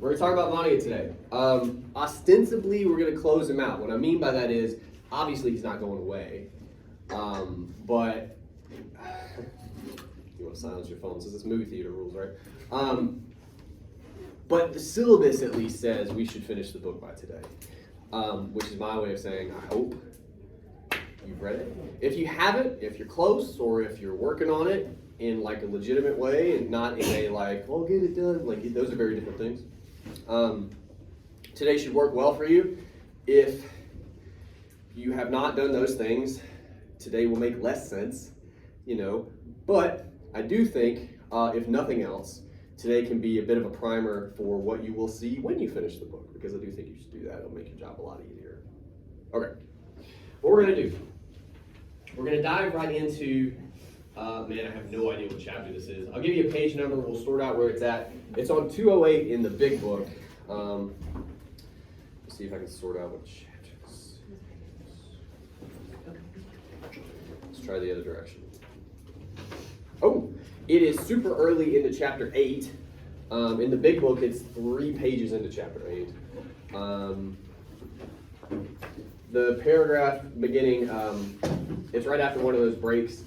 We're going to talk about Vonnegut today. Ostensibly, we're going to close him out. What I mean by that is, obviously, he's not going away. But you want to silence your phone, since it's movie theater rules, right? But the syllabus at least says we should finish the book by today, which is my way of saying I hope you've read it. If you haven't, if you're close, or if you're working on it in like a legitimate way and not in a like, well, get it done, like those are very different things. Today should work well for you. If you have not done those things, today will make less sense, but I do think, if nothing else, today can be a bit of a primer for what you will see when you finish the book, because I do think you should do that. It'll make your job a lot easier. Okay, what we're going to do, we're going to dive right into, man, I have no idea what chapter this is. I'll give you a page number. We'll sort out where it's at. It's on 208 in the big book. Let's see if I can sort out what chapter this is. Let's try the other direction. Oh, it is super early into chapter 8. In the big book, it's 3 pages into chapter 8. The paragraph beginning, it's right after one of those breaks,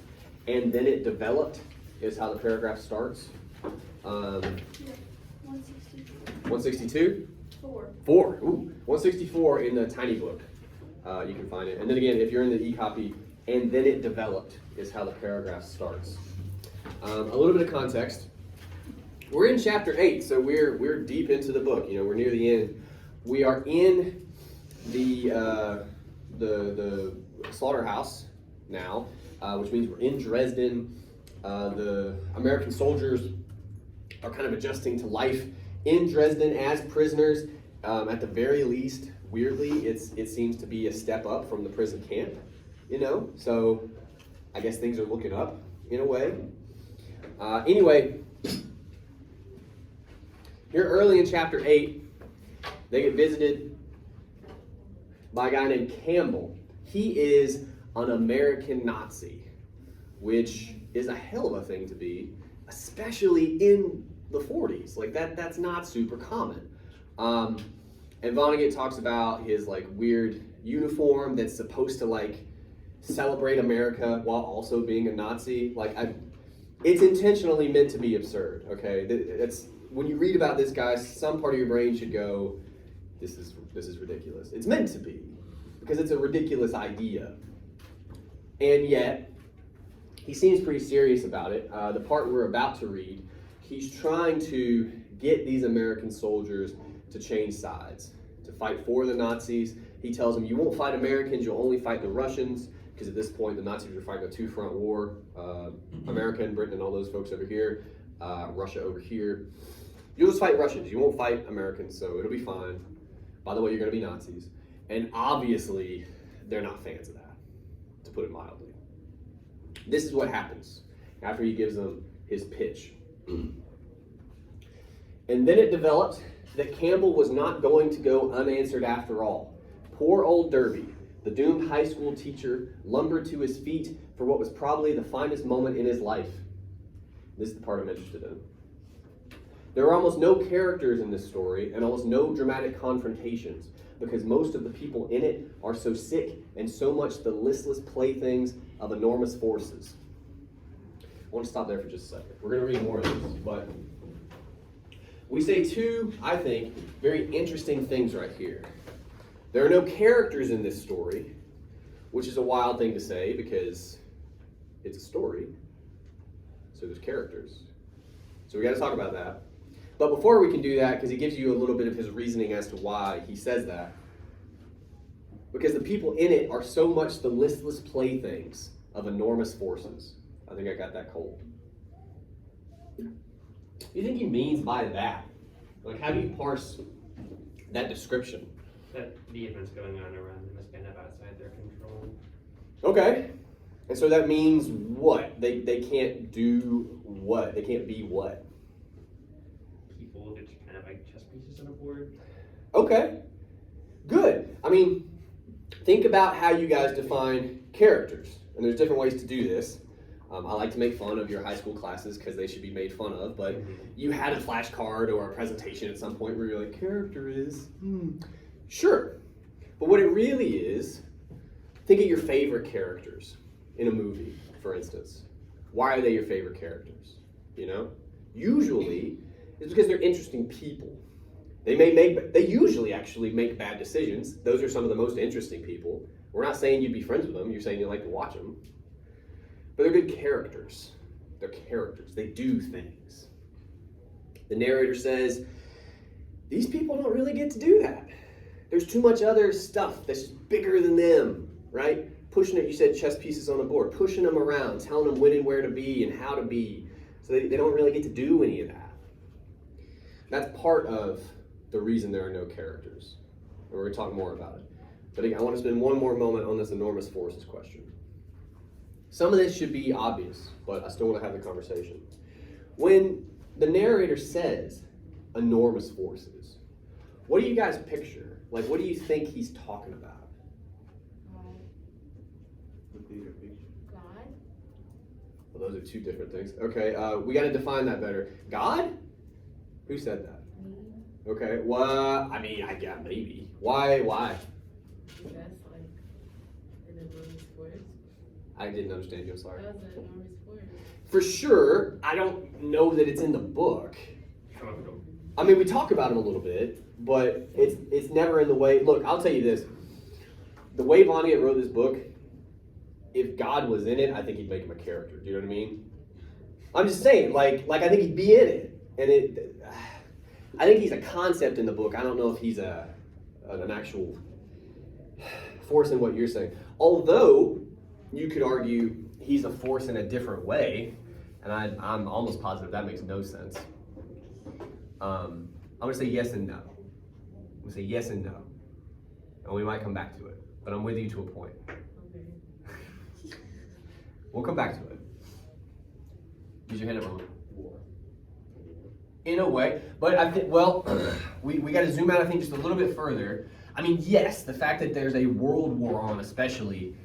and then it developed is how the paragraph starts. 162? 4. Ooh, 164 in the tiny book. You can find it. And then again, if you're in the e-copy, and then it developed is how the paragraph starts. A little bit of context. We're in chapter 8, so we're deep into the book. We're near the end. We are in the slaughterhouse now, which means we're in Dresden. The American soldiers are kind of adjusting to life in Dresden as prisoners. At the very least, weirdly, it seems to be a step up from the prison camp, So I guess things are looking up in a way. Anyway, here early in chapter 8, they get visited by a guy named Campbell. He is an American Nazi, which is a hell of a thing to be, especially in the 40s. Like that's not super common. And Vonnegut talks about his like weird uniform that's supposed to like celebrate America while also being a Nazi. It's intentionally meant to be absurd. Okay, it's when you read about this guy, some part of your brain should go, "This is ridiculous." It's meant to be because it's a ridiculous idea, and yet he seems pretty serious about it. The part we're about to read, he's trying to get these American soldiers to change sides, to fight for the Nazis. He tells them, you won't fight Americans, you'll only fight the Russians, because at this point the Nazis were fighting a two-front war, America and Britain and all those folks over here, Russia over here. You'll just fight Russians, you won't fight Americans, so it'll be fine. By the way, you're going to be Nazis. And obviously, they're not fans of that, to put it mildly. This is what happens after he gives them his pitch. And then it developed that Campbell was not going to go unanswered after all. Poor old Derby, the doomed high school teacher, lumbered to his feet for what was probably the finest moment in his life. This is the part I'm interested in. There are almost no characters in this story and almost no dramatic confrontations because most of the people in it are so sick and so much the listless playthings of enormous forces. I want to stop there for just a second. We're going to read more of this, but we say 2, I think, very interesting things right here. There are no characters in this story, which is a wild thing to say because it's a story, so there's characters. So we got to talk about that. But before we can do that, because he gives you a little bit of his reasoning as to why he says that, because the people in it are so much the listless playthings of enormous forces. I think I got that cold. What do you think he means by that? Like, how do you parse that description? That the events going on around them is kind of outside their control. Okay. And so that means what? They can't do what? They can't be what? People that are kind of like chess pieces on a board. Okay. Good. I mean, think about how you guys define characters. And there's different ways to do this. I like to make fun of your high school classes because they should be made fun of, but you had a flashcard or a presentation at some point where you're like, character is, Sure. But what it really is, think of your favorite characters in a movie, for instance. Why are they your favorite characters? You know? Usually, it's because they're interesting people. They usually actually make bad decisions. Those are some of the most interesting people. We're not saying you'd be friends with them, you're saying you like to watch them. But they're good characters. They're characters. They do things. The narrator says, these people don't really get to do that. There's too much other stuff that's just bigger than them, right? Pushing it, you said chess pieces on a board, pushing them around, telling them when and where to be and how to be. So they don't really get to do any of that. That's part of the reason there are no characters. And we're going to talk more about it. But again, I want to spend one more moment on this enormous forces question. Some of this should be obvious, but I still want to have the conversation. When the narrator says enormous forces, what do you guys picture? Like, what do you think he's talking about? The bigger picture. God? Well, those are two different things. Okay, we got to define that better. God? Who said that? Me? Okay, well, I mean, I guess maybe. Why? That's like an enormous force. I didn't understand you, I'm sorry. That was an enormous force. For sure, I don't know that it's in the book. I mean, we talk about him a little bit, but it's never in the way. Look, I'll tell you this. The way Vonnegut wrote this book, if God was in it, I think he'd make him a character. Do you know what I mean? I'm just saying, like I think he'd be in it. And I think he's a concept in the book. I don't know if he's an actual force in what you're saying. Although, you could argue he's a force in a different way, and I'm almost positive that makes no sense. I'm going to say yes and no. I'm going to say yes and no. And we might come back to it, but I'm with you to a point. Okay. We'll come back to it. Use your hand up. War. In a way, but I think, well, we got to zoom out, I think, just a little bit further. I mean, yes, the fact that there's a world war on, especially,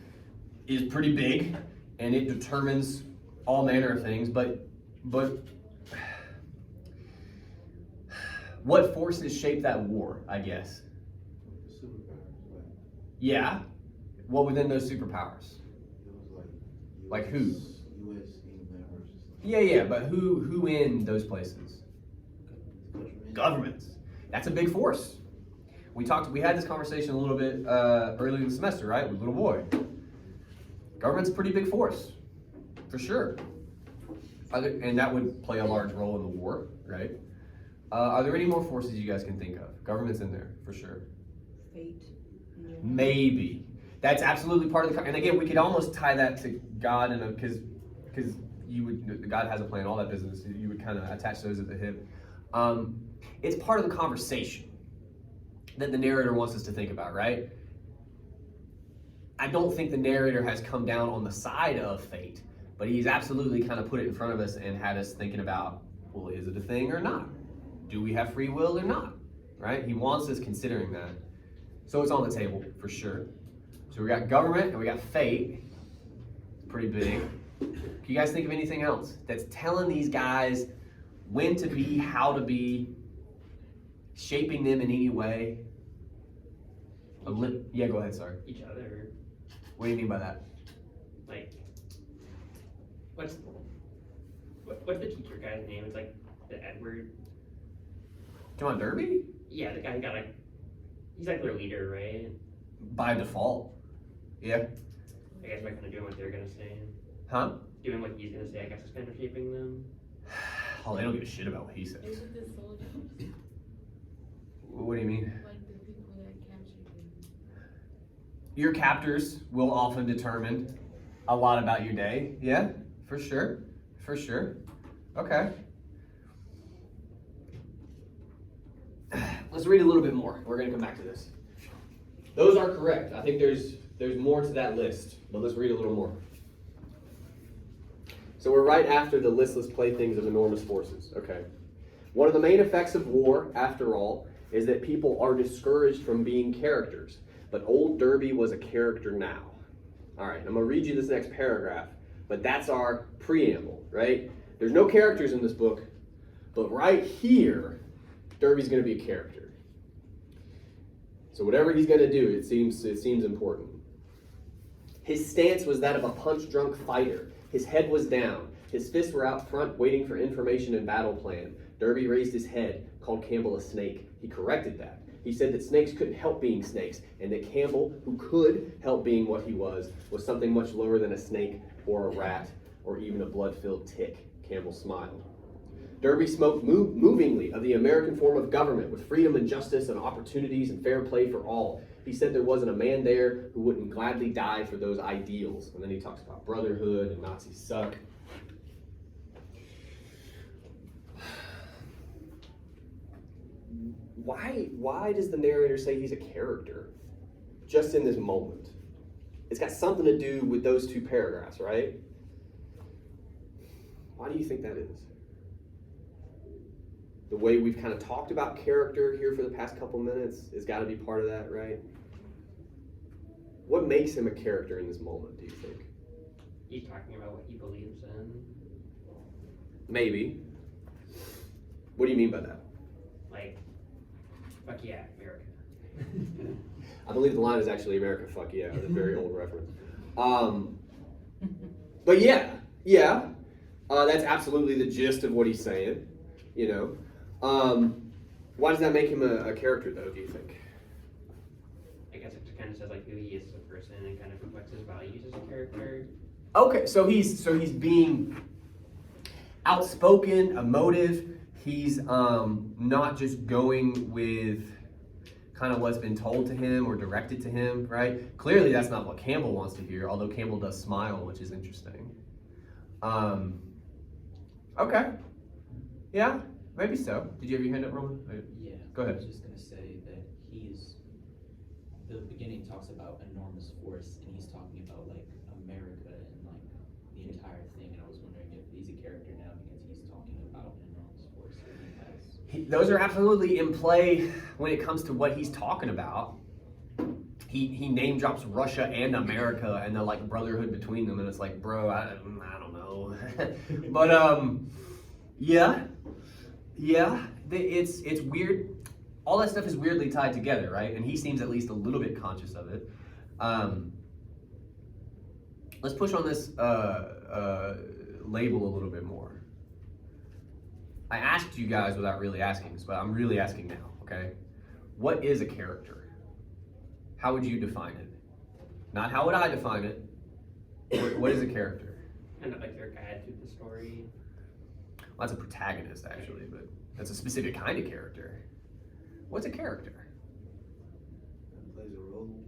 is pretty big, and it determines all manner of things, but what forces shape that war, I guess? Superpowers. Yeah. What within those superpowers? It was Like who? U.S., England versus. Yeah, but who in those places? Government. Governments. That's a big force. We had this conversation a little bit earlier in the semester, right, with little boy. Government's a pretty big force, for sure. And that would play a large role in the war, right? Are there any more forces you guys can think of? Government's in there, for sure. Fate. Yeah. Maybe. That's absolutely part of the, and again, we could almost tie that to God, and because God has a plan, all that business, you would kind of attach those at the hip. It's part of the conversation that the narrator wants us to think about, right? I don't think the narrator has come down on the side of fate, but he's absolutely kind of put it in front of us and had us thinking about, well, is it a thing or not? Do we have free will or not? Right? He wants us considering that. So it's on the table, for sure. So we got government and we got fate. It's pretty big. Can you guys think of anything else that's telling these guys when to be, how to be, shaping them in any way? Yeah, go ahead, sorry. Each other. What do you mean by that? Like, what's the teacher guy's name? It's like the Edward. Come on, Derby? Yeah, the guy who got like, he's like their leader, right? By default. Yeah. I guess by kind of doing what they're gonna say. Huh? Doing what he's gonna say, I guess is kind of shaping them. Oh, they don't give a shit about what he says. Is it the soldiers? What do you mean? Like the people that captured them? Your captors will often determine a lot about your day. Yeah, for sure. For sure. Okay. Let's read a little bit more. We're going to come back to this. Those are correct. I think there's more to that list, but let's read a little more. So we're right after the listless playthings of enormous forces. Okay. One of the main effects of war, after all, is that people are discouraged from being characters. But old Derby was a character now. All right, I'm going to read you this next paragraph. But that's our preamble, right? There's no characters in this book, but right here, Derby's going to be a character. So whatever he's going to do, it seems important. His stance was that of a punch-drunk fighter. His head was down. His fists were out front, waiting for information and battle plan. Derby raised his head, called Campbell a snake. He corrected that. He said that snakes couldn't help being snakes, and that Campbell, who could help being what he was something much lower than a snake or a rat or even a blood-filled tick. Campbell smiled. Derby spoke movingly of the American form of government with freedom and justice and opportunities and fair play for all. He said there wasn't a man there who wouldn't gladly die for those ideals. And then he talks about brotherhood and Nazis suck. Why does the narrator say he's a character just in this moment? It's got something to do with those two paragraphs, right? Why do you think that is? The way we've kind of talked about character here for the past couple minutes has got to be part of that, right? What makes him a character in this moment, do you think? He's talking about what he believes in. Maybe. What do you mean by that? Like, fuck yeah, America. I believe the line is actually America, fuck yeah. It's a very old reference. But yeah. That's absolutely the gist of what he's saying, you know. Why does that make him a character, though, do you think? I guess it kind of says like who he is as a person and kind of reflects his values as a character. Okay, so he's being outspoken, emotive. He's not just going with kind of what's been told to him or directed to him, right? Clearly, that's not what Campbell wants to hear, although Campbell does smile, which is interesting. Okay. Yeah, maybe so. Did you have your hand up, Roman? Yeah. Go ahead. I was just going to say that the beginning talks about enormous force, and he's talking about like America and like the entire thing, and I was wondering if he's a character now because he's talking about an enormous force that he has. Those are absolutely in play when it comes to what he's talking about. He name drops Russia and America and the like brotherhood between them, and it's like, bro, I don't know. But yeah, it's weird. All that stuff is weirdly tied together, right? And he seems at least a little bit conscious of it. Let's push on this label a little bit more. I asked you guys without really asking, but I'm really asking now, okay? What is a character? How would you define it? Not how would I define it. What is a character? Kind of like their guide through the story. Well, that's a protagonist, actually, but that's a specific kind of character. What's a character? That plays a role when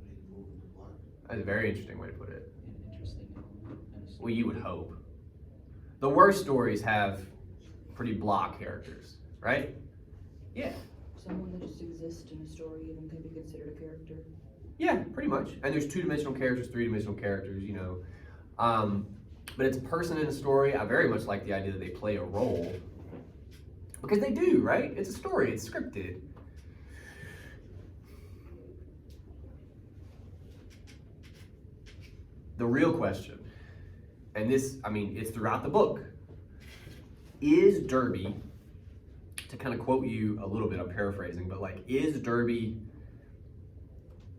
he's moving the plot. That's a very interesting way to put it. An interesting element and a Well, you would hope. The worst stories have pretty blah characters, right? Yeah. Someone that just exists in a story even can be considered a character. Yeah, pretty much. And there's two-dimensional characters, three-dimensional characters, you know. But it's a person in a story. I very much like the idea that they play a role. Because they do, right? It's a story. It's scripted. The real question, and this, I mean, it's throughout the book, is Derby, to kind of quote you a little bit, I'm paraphrasing, but like, is Derby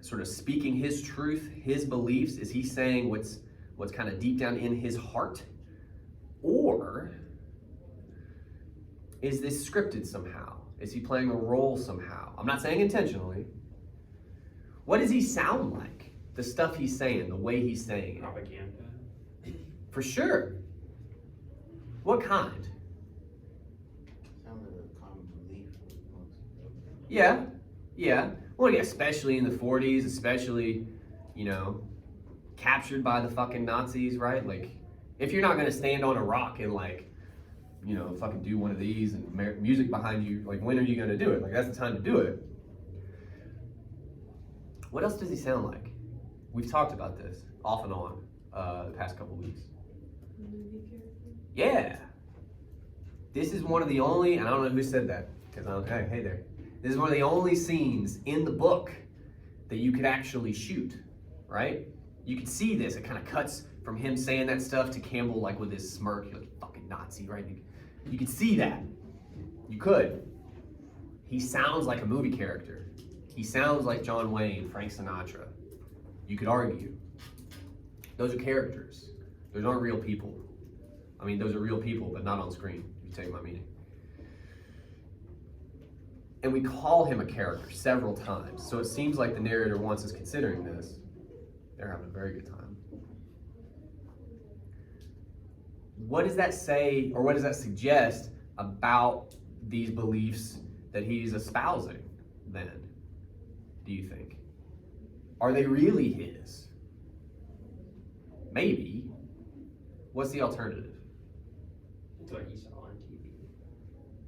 sort of speaking his truth, his beliefs? Is he saying what's kind of deep down in his heart? Or is this scripted somehow? Is he playing a role somehow? I'm not saying intentionally. What does he sound like? The stuff he's saying, the way he's saying it. Propaganda. For sure. What kind? Sounds like a common belief amongst Yeah. Well, yeah, especially in the 40s, especially, you know, captured by the fucking Nazis, right? Like, if you're not gonna stand on a rock and like, you know, fucking do one of these and music behind you, like, when are you gonna do it? Like, that's the time to do it. What else does he sound like? We've talked about this off and on the past couple weeks. Movie character? Yeah. This is one of the only, and I don't know who said that, because hey there. This is one of the only scenes in the book that you could actually shoot, right? You can see this, it kind of cuts from him saying that stuff to Campbell like with his smirk, you're like, fucking Nazi, right? You could see that. You could. He sounds like a movie character. He sounds like John Wayne, Frank Sinatra. You could argue. Those are characters. Those aren't real people. I mean, those are real people, but not on screen, if you take my meaning. And we call him a character several times, so it seems like the narrator wants us considering this. They're having a very good time. What does that say, or what does that suggest about these beliefs that he's espousing, then, do you think? Are they really his? Maybe. What's the alternative? It's what he saw on TV.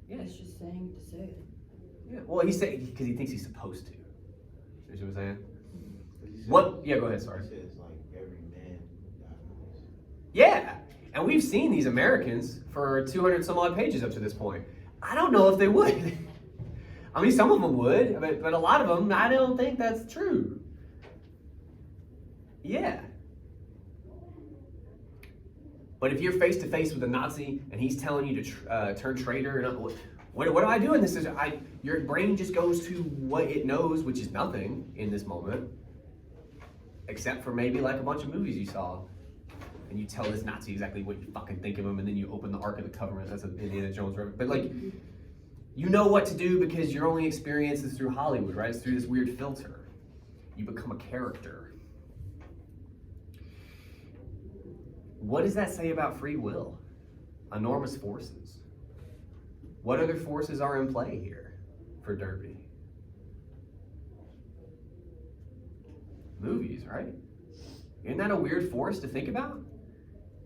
Yeah. It's just saying to say it. Yeah. Well, he's saying because he thinks he's supposed to. You see what I'm saying? He said- What? Yeah, go ahead. Sorry. He says like every man dies. Yeah, and we've seen these Americans for 200 some odd pages up to this point. I don't know if they would. I mean, some of them would, but a lot of them, I don't think that's true. Yeah. But if you're face to face with a Nazi and he's telling you to turn traitor, and what do I do in this? Your brain just goes to what it knows, which is nothing in this moment, except for maybe like a bunch of movies you saw. And you tell this Nazi exactly what you fucking think of him, and then you open the Ark of the Covenant. That's an Indiana Jones reference. But like, you know what to do because your only experience is through Hollywood, right? It's through this weird filter. You become a character. What does that say about free will? Enormous forces. What other forces are in play here for Derby? Movies, right? Isn't that a weird force to think about?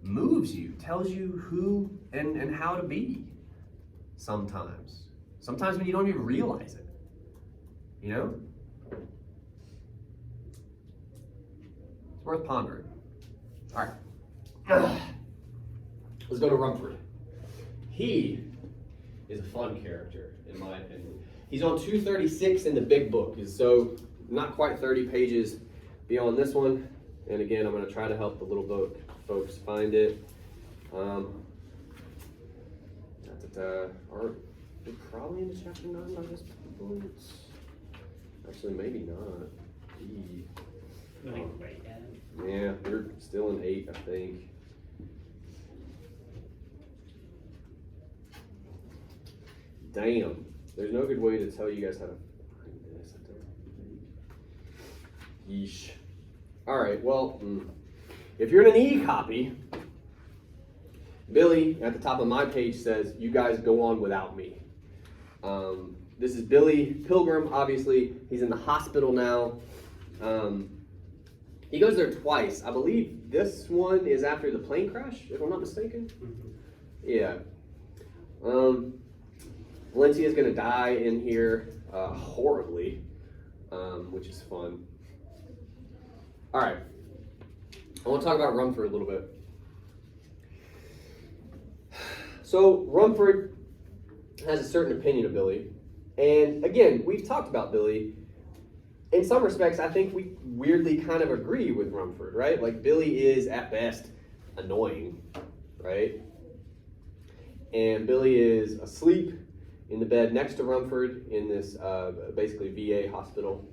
Moves you, tells you who and how to be sometimes. Sometimes when you don't even realize it. You know? It's worth pondering. All right. Let's go to Rumford. He is a fun character, in my opinion. He's on 236 in the big book, so not quite 30 pages beyond this one. And again, I'm going to try to help the little book folks find it. We're probably into chapter 9 by this point. Actually, maybe not. Like, quite yet. Yeah, we're still in 8, I think. Damn. There's no good way to tell you guys how to find this. I don't think. Yeesh. All right, well, if you're in an e-copy, Billy at the top of my page says, "You guys go on without me." This is Billy Pilgrim, obviously. He's in the hospital now. He goes there twice. I believe this one is after the plane crash, if I'm not mistaken. Mm-hmm. Yeah. Valencia's going to die in here horribly, which is fun. All right. I want to talk about Rumford a little bit. So Rumford has a certain opinion of Billy. And again, we've talked about Billy. In some respects, I think we weirdly kind of agree with Rumford, right? Like, Billy is, at best, annoying, right? And Billy is asleep in the bed next to Rumford in this basically VA hospital.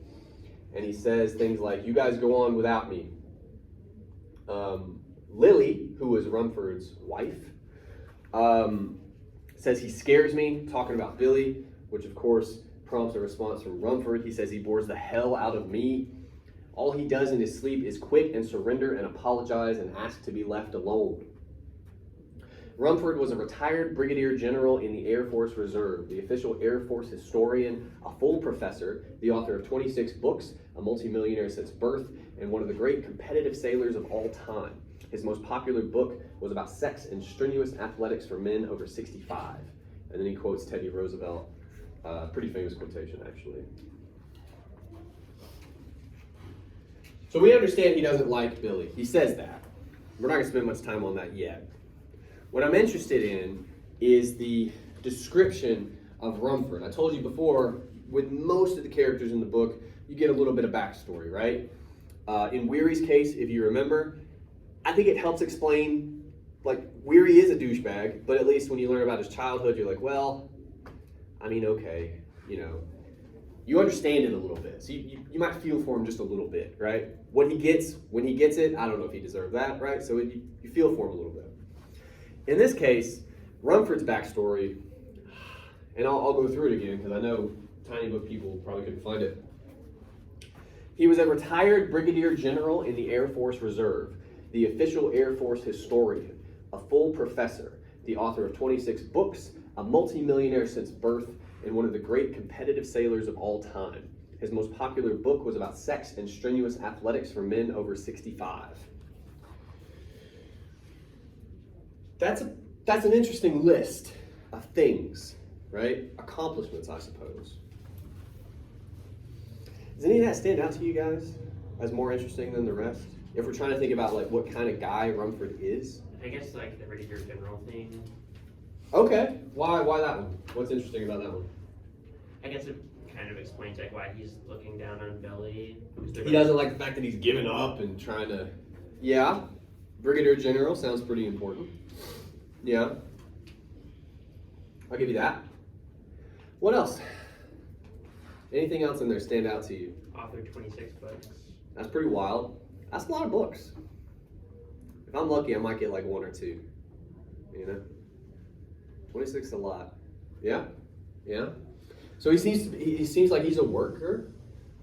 And he says things like, "You guys go on without me." Lily, who is Rumford's wife, says he scares me, talking about Billy, which of course prompts a response from Rumford. He says he bores the hell out of me. All he does in his sleep is quit and surrender and apologize and ask to be left alone. Rumford was a retired brigadier general in the Air Force Reserve, the official Air Force historian, a full professor, the author of 26 books, a multimillionaire since birth, and one of the great competitive sailors of all time. His most popular book was about sex and strenuous athletics for men over 65. And then he quotes Teddy Roosevelt. Pretty famous quotation, actually. So we understand he doesn't like Billy. He says that. We're not going to spend much time on that yet. What I'm interested in is the description of Rumford. I told you before, with most of the characters in the book, you get a little bit of backstory, right? In Weary's case, if you remember, I think it helps explain, like, Weary is a douchebag, but at least when you learn about his childhood, you're like, well, I mean, okay, you know, you understand it a little bit. So you might feel for him just a little bit, right? When he gets it, I don't know if he deserved that, right? So you feel for him a little bit. In this case, Rumford's backstory, and I'll go through it again because I know tiny book people probably couldn't find it. He was a retired brigadier general in the Air Force Reserve, the official Air Force historian, a full professor, the author of 26 books, a multimillionaire since birth, and one of the great competitive sailors of all time. His most popular book was about sex and strenuous athletics for men over 65. That's an interesting list of things, right? Accomplishments, I suppose. Does any of that stand out to you guys as more interesting than the rest? If we're trying to think about like what kind of guy Rumford is? I guess like the brigadier general thing. Okay, why that one? What's interesting about that one? I guess it kind of explains like why he's looking down on Billy. He doesn't like the fact that he's given up and trying to. Yeah, brigadier general sounds pretty important. Yeah, I'll give you that. What else? Anything else in there stand out to you? Authored 26 books. That's pretty wild. That's a lot of books. If I'm lucky, I might get like one or two. You know, 26 is a lot. Yeah, yeah. So he seems like he's a worker.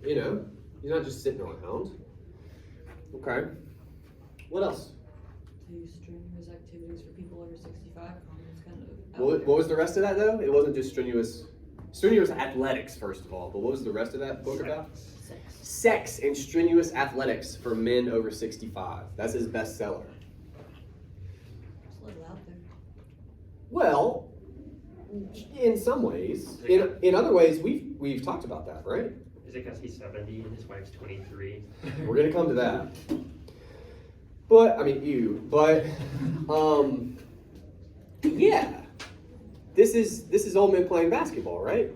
You know, he's not just sitting around. Okay. What else? To use strenuous activities for people over 65. It's kind of. What was the rest of that though? It wasn't just strenuous athletics, first of all. But what was the rest of that book about? Sex and strenuous athletics for men over 65. That's his bestseller. It's a little out there. Well, in some ways. In other ways, we've talked about that, right? Is it because he's 70 and his wife's 23? We're gonna come to that. But I mean, yeah. This is old men playing basketball, right?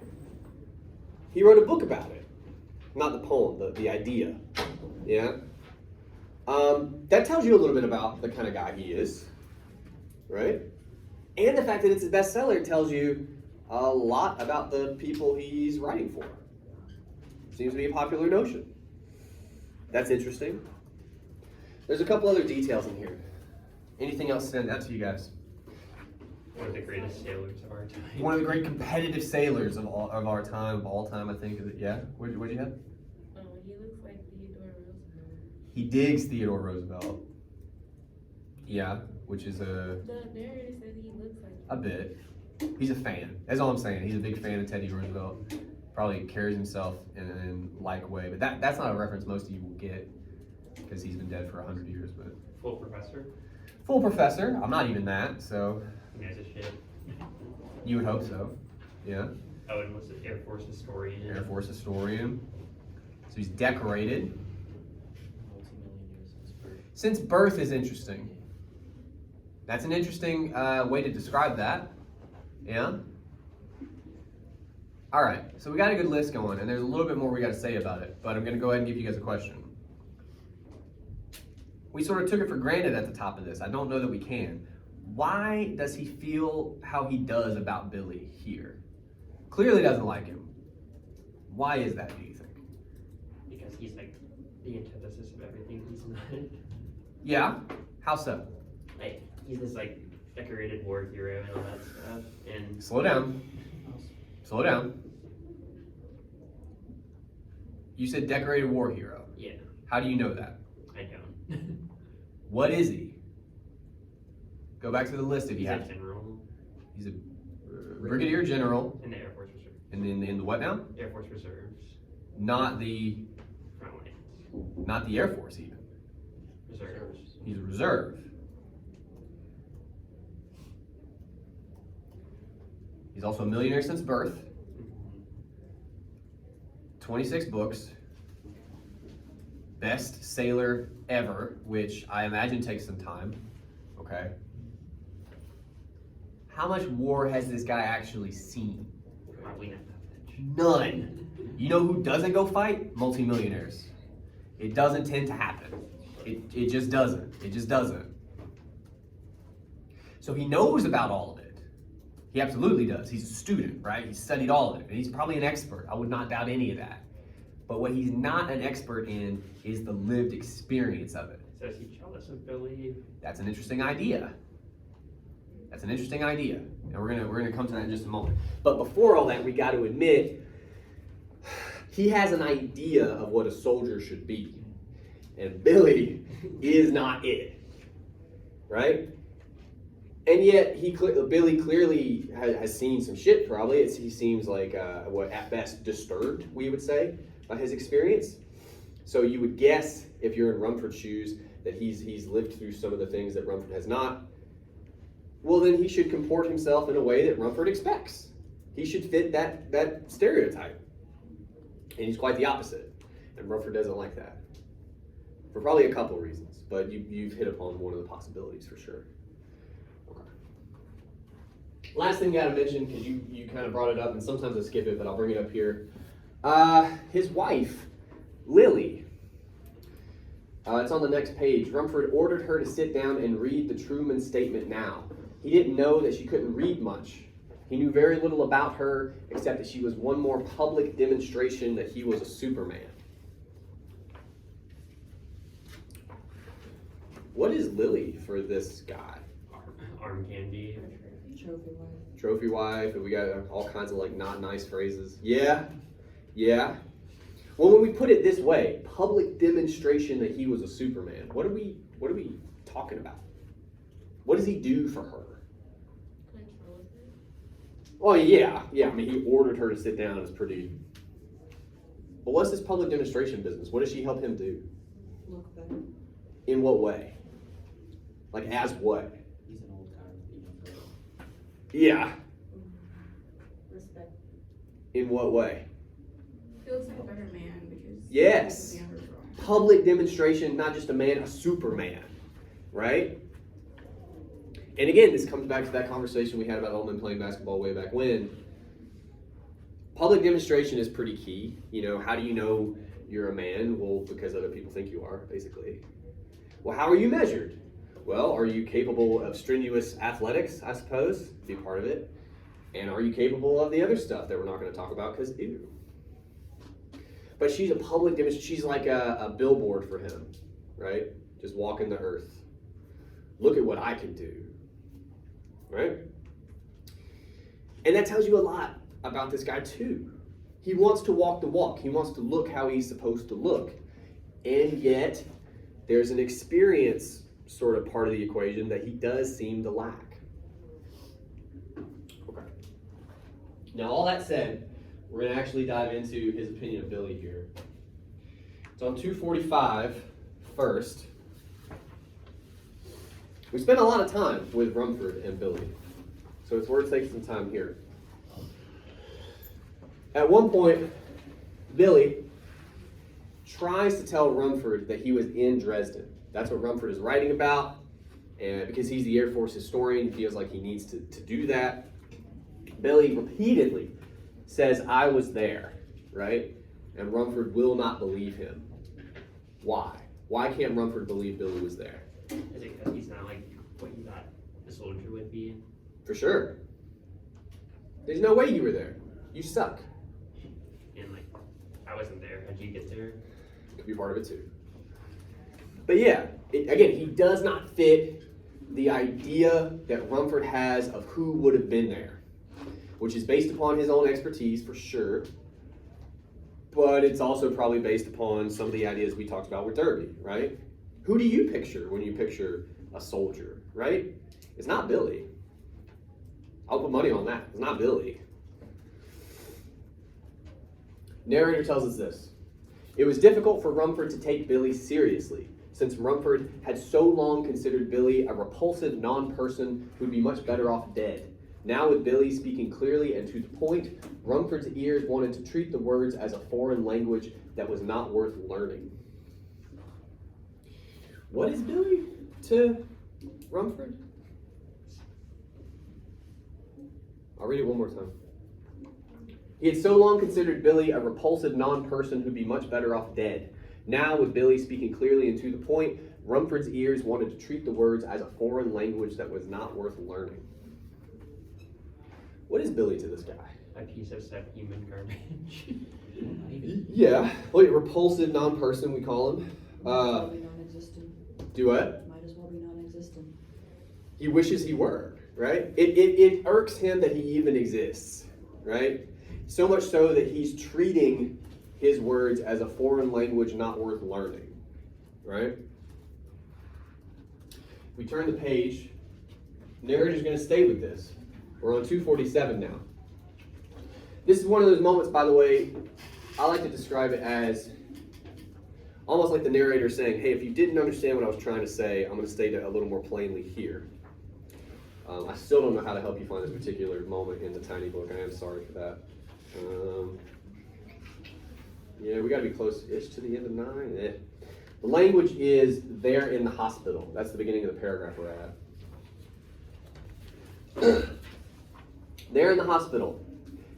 He wrote a book about it. Not the poem, the idea. Yeah? That tells you a little bit about the kind of guy he is, right? And the fact that it's his bestseller tells you a lot about the people he's writing for. Seems to be a popular notion. That's interesting. There's a couple other details in here. Anything else stand out to you guys? One of the greatest sailors of our time. One of the great competitive sailors of our time, I think. Yeah? What'd you have? Oh, he looks like Theodore Roosevelt. He digs Theodore Roosevelt. Yeah, which is The narrator said he looks like a bit. He's a fan. That's all I'm saying. He's a big fan of Teddy Roosevelt. Probably carries himself in a like way. But that's not a reference most of you will get because he's been dead for 100 years. But Full professor. full professor. I'm not even that, so You guys a shit. you would hope so. Yeah. Oh, and what's the Air Force historian? Air Force historian. So he's decorated. Multi-millionaires since birth. Since birth is interesting. That's an interesting way to describe that. Yeah? All right, so we got a good list going, and there's a little bit more we got to say about it, but I'm going to go ahead and give you guys a question. We sort of took it for granted at the top of this. I don't know that we can. Why does he feel how he does about Billy here? Clearly doesn't like him. Why is that, do you think? Because he's like the antithesis of everything he's not. Yeah? How so? Like, he's this like decorated war hero and all that stuff. And Slow down. Slow down. You said decorated war hero. yeah, How do you know that? I don't. What is he? Go back to the list if you He's a have. general He's a brigadier general in the Air Force Reserve. in the what now? Air Force Reserves. Not the Front lines. not the Air Force even. Reserves. He's a reserve. He's also a millionaire since birth. 26 books. Best sailor ever, which I imagine takes some time. Okay. How much war has this guy actually seen? Probably not that much. None. You know who doesn't go fight? Multimillionaires. It doesn't tend to happen. It just doesn't. It just doesn't. So he knows about all of it. He absolutely does. He's a student, right? He's studied all of it. And he's probably an expert. I would not doubt any of that. But what he's not an expert in is the lived experience of it. So is he jealous of Billy? That's an interesting idea. That's an interesting idea. And we're gonna come to that in just a moment. But before all that, we got to admit, he has an idea of what a soldier should be. And Billy is not it. Right? And yet, Billy clearly has seen some shit, probably. He seems like, at best, disturbed, we would say, by his experience. So you would guess, if you're in Rumford's shoes, that he's lived through some of the things that Rumford has not. Well, then he should comport himself in a way that Rumford expects. He should fit that stereotype. And he's quite the opposite. And Rumford doesn't like that. For probably a couple reasons. But you've hit upon one of the possibilities for sure. Okay. Last thing I gotta mention, because you kind of brought it up, and sometimes I skip it, but I'll bring it up here. His wife, Lily. It's on the next page. Rumford ordered her to sit down and read the Truman Statement now. He didn't know that she couldn't read much. He knew very little about her, except that she was one more public demonstration that he was a Superman. What is Lily for this guy? Arm candy. Trophy wife. Trophy wife, and we got all kinds of like not nice phrases. Yeah. Well, when we put it this way, public demonstration that he was a Superman. What are we talking about? What does he do for her? Controls it. Well, yeah. I mean, he ordered her to sit down. It's pretty. But what's this public demonstration business? What does she help him do? Look better. In what way? Like as what? He's an old guy with a young girl. Yeah. Respect. In what way? Feels like a better man because Yes. he was wrong. Public demonstration, not just a man, a Superman, right? And again, this comes back to that conversation we had about old men playing basketball way back when. Public demonstration is pretty key. You know, how do you know you're a man? Well, because other people think you are, basically. Well, how are you measured? Well, are you capable of strenuous athletics, I suppose? Be part of it. And are you capable of the other stuff that we're not going to talk about because ew. But she's a public demonstration. She's like a billboard for him, right? Just walking the earth. Look at what I can do, right? And that tells you a lot about this guy too. He wants to walk the walk. He wants to look how he's supposed to look. And yet, there's an experience sort of part of the equation that he does seem to lack. Okay. Now, all that said, we're going to actually dive into his opinion of Billy here. It's on 245 first. We spent a lot of time with Rumford and Billy, so it's worth taking some time here. At one point, Billy tries to tell Rumford that he was in Dresden. That's what Rumford is writing about, and because he's the Air Force historian, he feels like he needs to do that. Billy repeatedly says, I was there, right? And Rumford will not believe him. Why? Why can't Rumford believe Billy was there? Is it because he's not like what you thought a soldier would be? For sure. There's no way you were there. You suck. And like, I wasn't there. How'd you get there? Could be part of it too. But yeah, again, he does not fit the idea that Rumford has of who would have been there, which is based upon his own expertise for sure, but it's also probably based upon some of the ideas we talked about with Derby, right? Who do you picture when you picture a soldier, right? It's not Billy. I'll put money on that. It's not Billy. Narrator tells us this. It was difficult for Rumford to take Billy seriously, since Rumford had so long considered Billy a repulsive non-person who'd be much better off dead. Now with Billy speaking clearly and to the point, Rumford's ears wanted to treat the words as a foreign language that was not worth learning. What is Billy to Rumford? I'll read it one more time. He had so long considered Billy a repulsive non-person who'd be much better off dead. Now, with Billy speaking clearly and to the point, Rumford's ears wanted to treat the words as a foreign language that was not worth learning. What is Billy to this guy? A piece of subhuman garbage. Not even. Yeah, well, repulsive non-person, we call him. Probably non-existent. Do what? Might as well be non-existent. He wishes he were, right? It irks him that he even exists, right? So much so that he's treating his words as a foreign language not worth learning, right? We turn the page. Narrator's going to stay with this. We're on 247 now. This is one of those moments, by the way, I like to describe it as almost like the narrator saying, hey, if you didn't understand what I was trying to say, I'm going to state it a little more plainly here. I still don't know how to help you find this particular moment in the tiny book. I am sorry for that. Yeah, we got to be close-ish to the end of 9. The language is "they're in the hospital." That's the beginning of the paragraph we're at. They're in the hospital.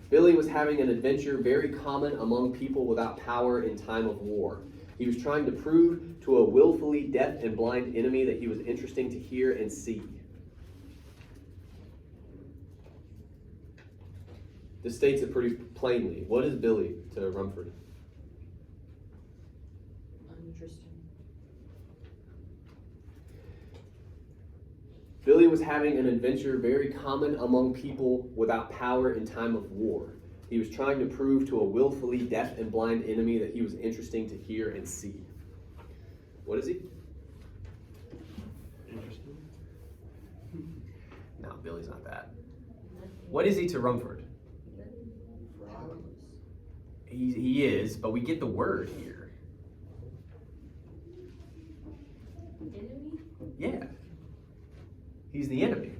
Billy was having an adventure very common among people without power in time of war. He was trying to prove to a willfully deaf and blind enemy that he was interesting to hear and see. This states it pretty plainly. What is Billy to Rumford? Uninteresting. Billy was having an adventure very common among people without power in time of war. He was trying to prove to a willfully deaf and blind enemy that he was interesting to hear and see. What is he? Interesting. No, Billy's not that. What is he to Rumford? Powerless. He is, but we get the word here. Enemy? Yeah. He's the enemy.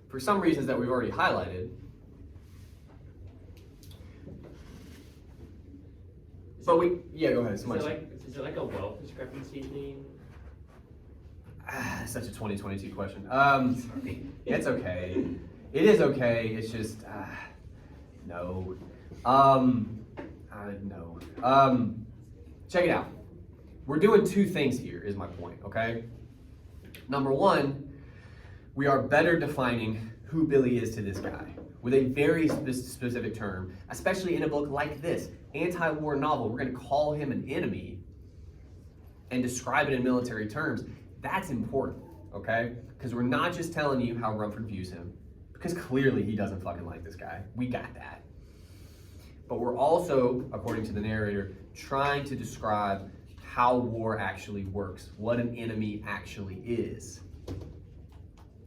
For some reasons that we've already highlighted. But yeah, go ahead. Is it like a wealth discrepancy thing? Such a 2022 question. It's okay. It is okay. It's just, no. No. Check it out. We're doing two things here, is my point, okay? Number one, we are better defining who Billy is to this guy with a very specific term, especially in a book like this, anti-war novel. We're going to call him an enemy and describe it in military terms. That's important, okay? Because we're not just telling you how Rumford views him, because clearly he doesn't fucking like this guy. We got that. But we're also, according to the narrator, trying to describe how war actually works, what an enemy actually is.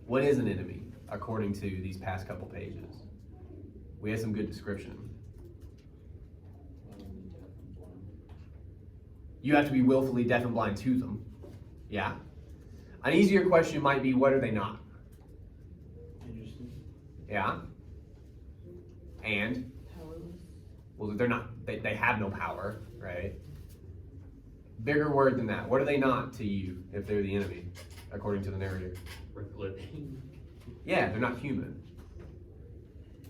What is an enemy, according to these past couple pages? We had some good description. You have to be willfully deaf and blind to them. Yeah. An easier question might be, what are they not? Interesting. Yeah. And? Powerless. Well, they're not, they have no power, right? Bigger word than that. What are they not to you if they're the enemy, according to the narrative? Worth living. Yeah, they're not human,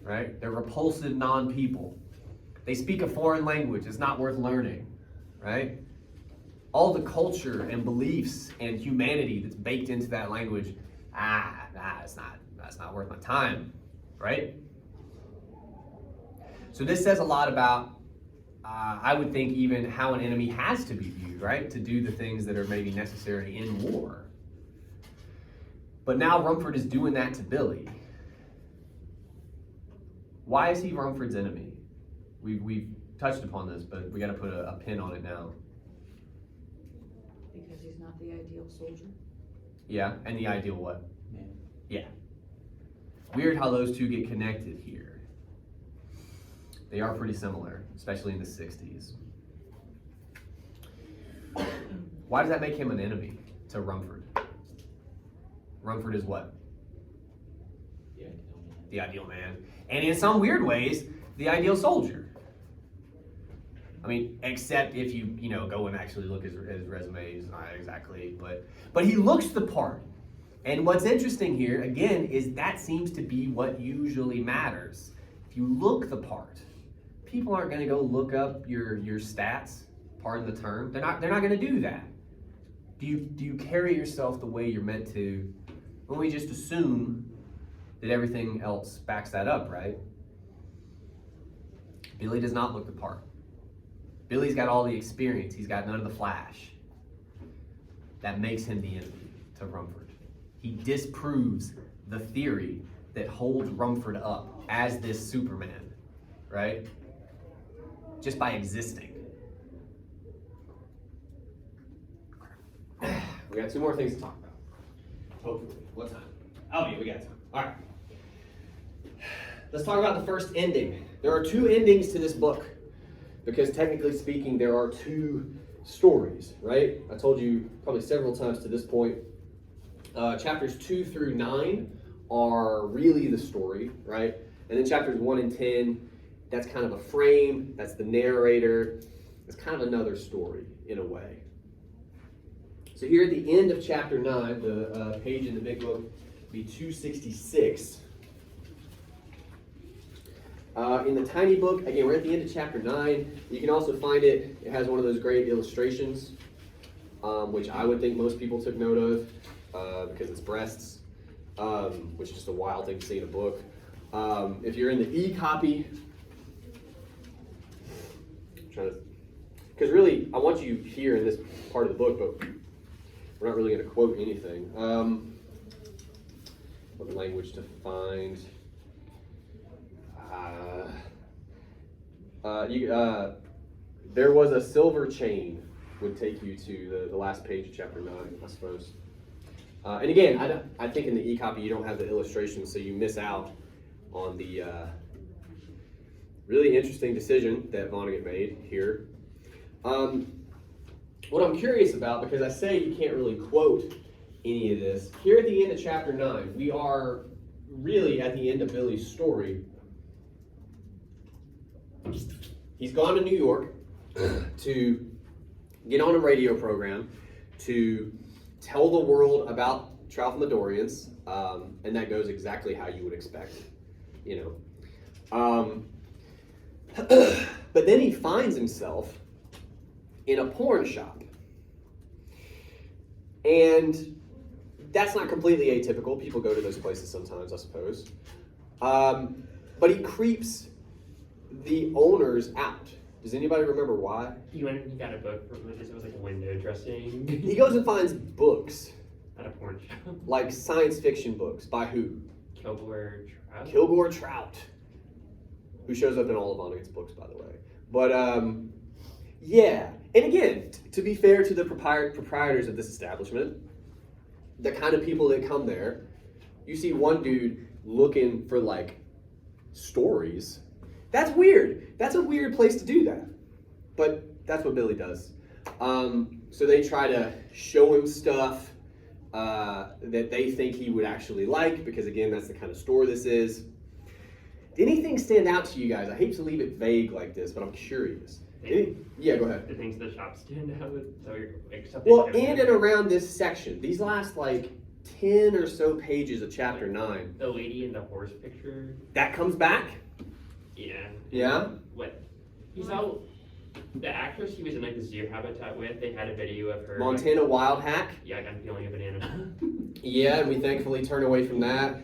right? They're repulsive non-people. They speak a foreign language. It's not worth learning, right? All the culture and beliefs and humanity that's baked into that language, that's not worth my time, right? So this says a lot about, I would think, even how an enemy has to be viewed, right? To do the things that are maybe necessary in war. But now Rumford is doing that to Billy. Why is he Rumford's enemy? We've touched upon this, but we got to put a pin on it now. Because he's not the ideal soldier. Yeah, and the ideal what? Man. Yeah. Weird how those two get connected here. They are pretty similar, especially in the 60s. Why does that make him an enemy to Rumford? Rumford is what? The ideal man. The ideal man. And in some weird ways, the ideal soldier. I mean, except if you go and actually look at his resume, he's not exactly, but he looks the part. And what's interesting here, again, is that seems to be what usually matters. If you look the part, people aren't going to go look up your stats, pardon the term. They're not going to do that. Do you carry yourself the way you're meant to when we just assume that everything else backs that up, right? Billy does not look the part. Billy's got all the experience. He's got none of the flash. That makes him the enemy to Rumford. He disproves the theory that holds Rumford up as this Superman, right? Just by existing. We got 2 more things to talk about. Hopefully. What time? Oh yeah, we got time. All right. Let's talk about the first ending. There are 2 endings to this book because technically speaking, there are 2 stories, right? I told you probably several times to this point. Chapters 2 through 9 are really the story, right? And then chapters 1 and 10, that's kind of a frame. That's the narrator. It's kind of another story in a way. So here at the end of chapter 9, the page in the big book will be 266. In the tiny book, again, we're at the end of chapter 9. You can also find it. It has one of those great illustrations, which I would think most people took note of because it's breasts, which is just a wild thing to see in a book. If you're in the e-copy, because really, I want you here in this part of the book, but we're not really going to quote anything. What language to find? There was a silver chain would take you to the last page of chapter 9, I suppose. And again, I think in the e-copy you don't have the illustrations, so you miss out on the really interesting decision that Vonnegut made here. What I'm curious about, because I say you can't really quote any of this, here at the end of chapter 9, we are really at the end of Billy's story. He's gone to New York to get on a radio program to tell the world about Tralfamadorians, and that goes exactly how you would expect, you know. But then he finds himself in a porn shop. And that's not completely atypical. People go to those places sometimes, I suppose. But he creeps the owners out. Does anybody remember why? He went and he got a book from it. It was like a window dressing. He goes and finds books, At a porn shop. like science fiction books. By who? Kilgore Trout. Kilgore Trout, who shows up in all of Vonnegut's books, by the way. But yeah, and again, to be fair to the proprietors of this establishment, the kind of people that come there, you see one dude looking for like stories. That's weird. That's a weird place to do that. But that's what Billy does. So they try to show him stuff that they think he would actually like, because again, that's the kind of store this is. Did anything stand out to you guys? I hate to leave it vague like this, but I'm curious. Yeah, go ahead. The things the shop stand out with. So except Well, in and around this section, these last like 10 or so pages of chapter 9. The lady in the horse picture. That comes back? Yeah. Yeah? What? He saw the actress he was in like the zoo habitat with. They had a video of her. Montana Wild Hack? Yeah, I'm peeling a banana. Yeah, and we thankfully turn away from that.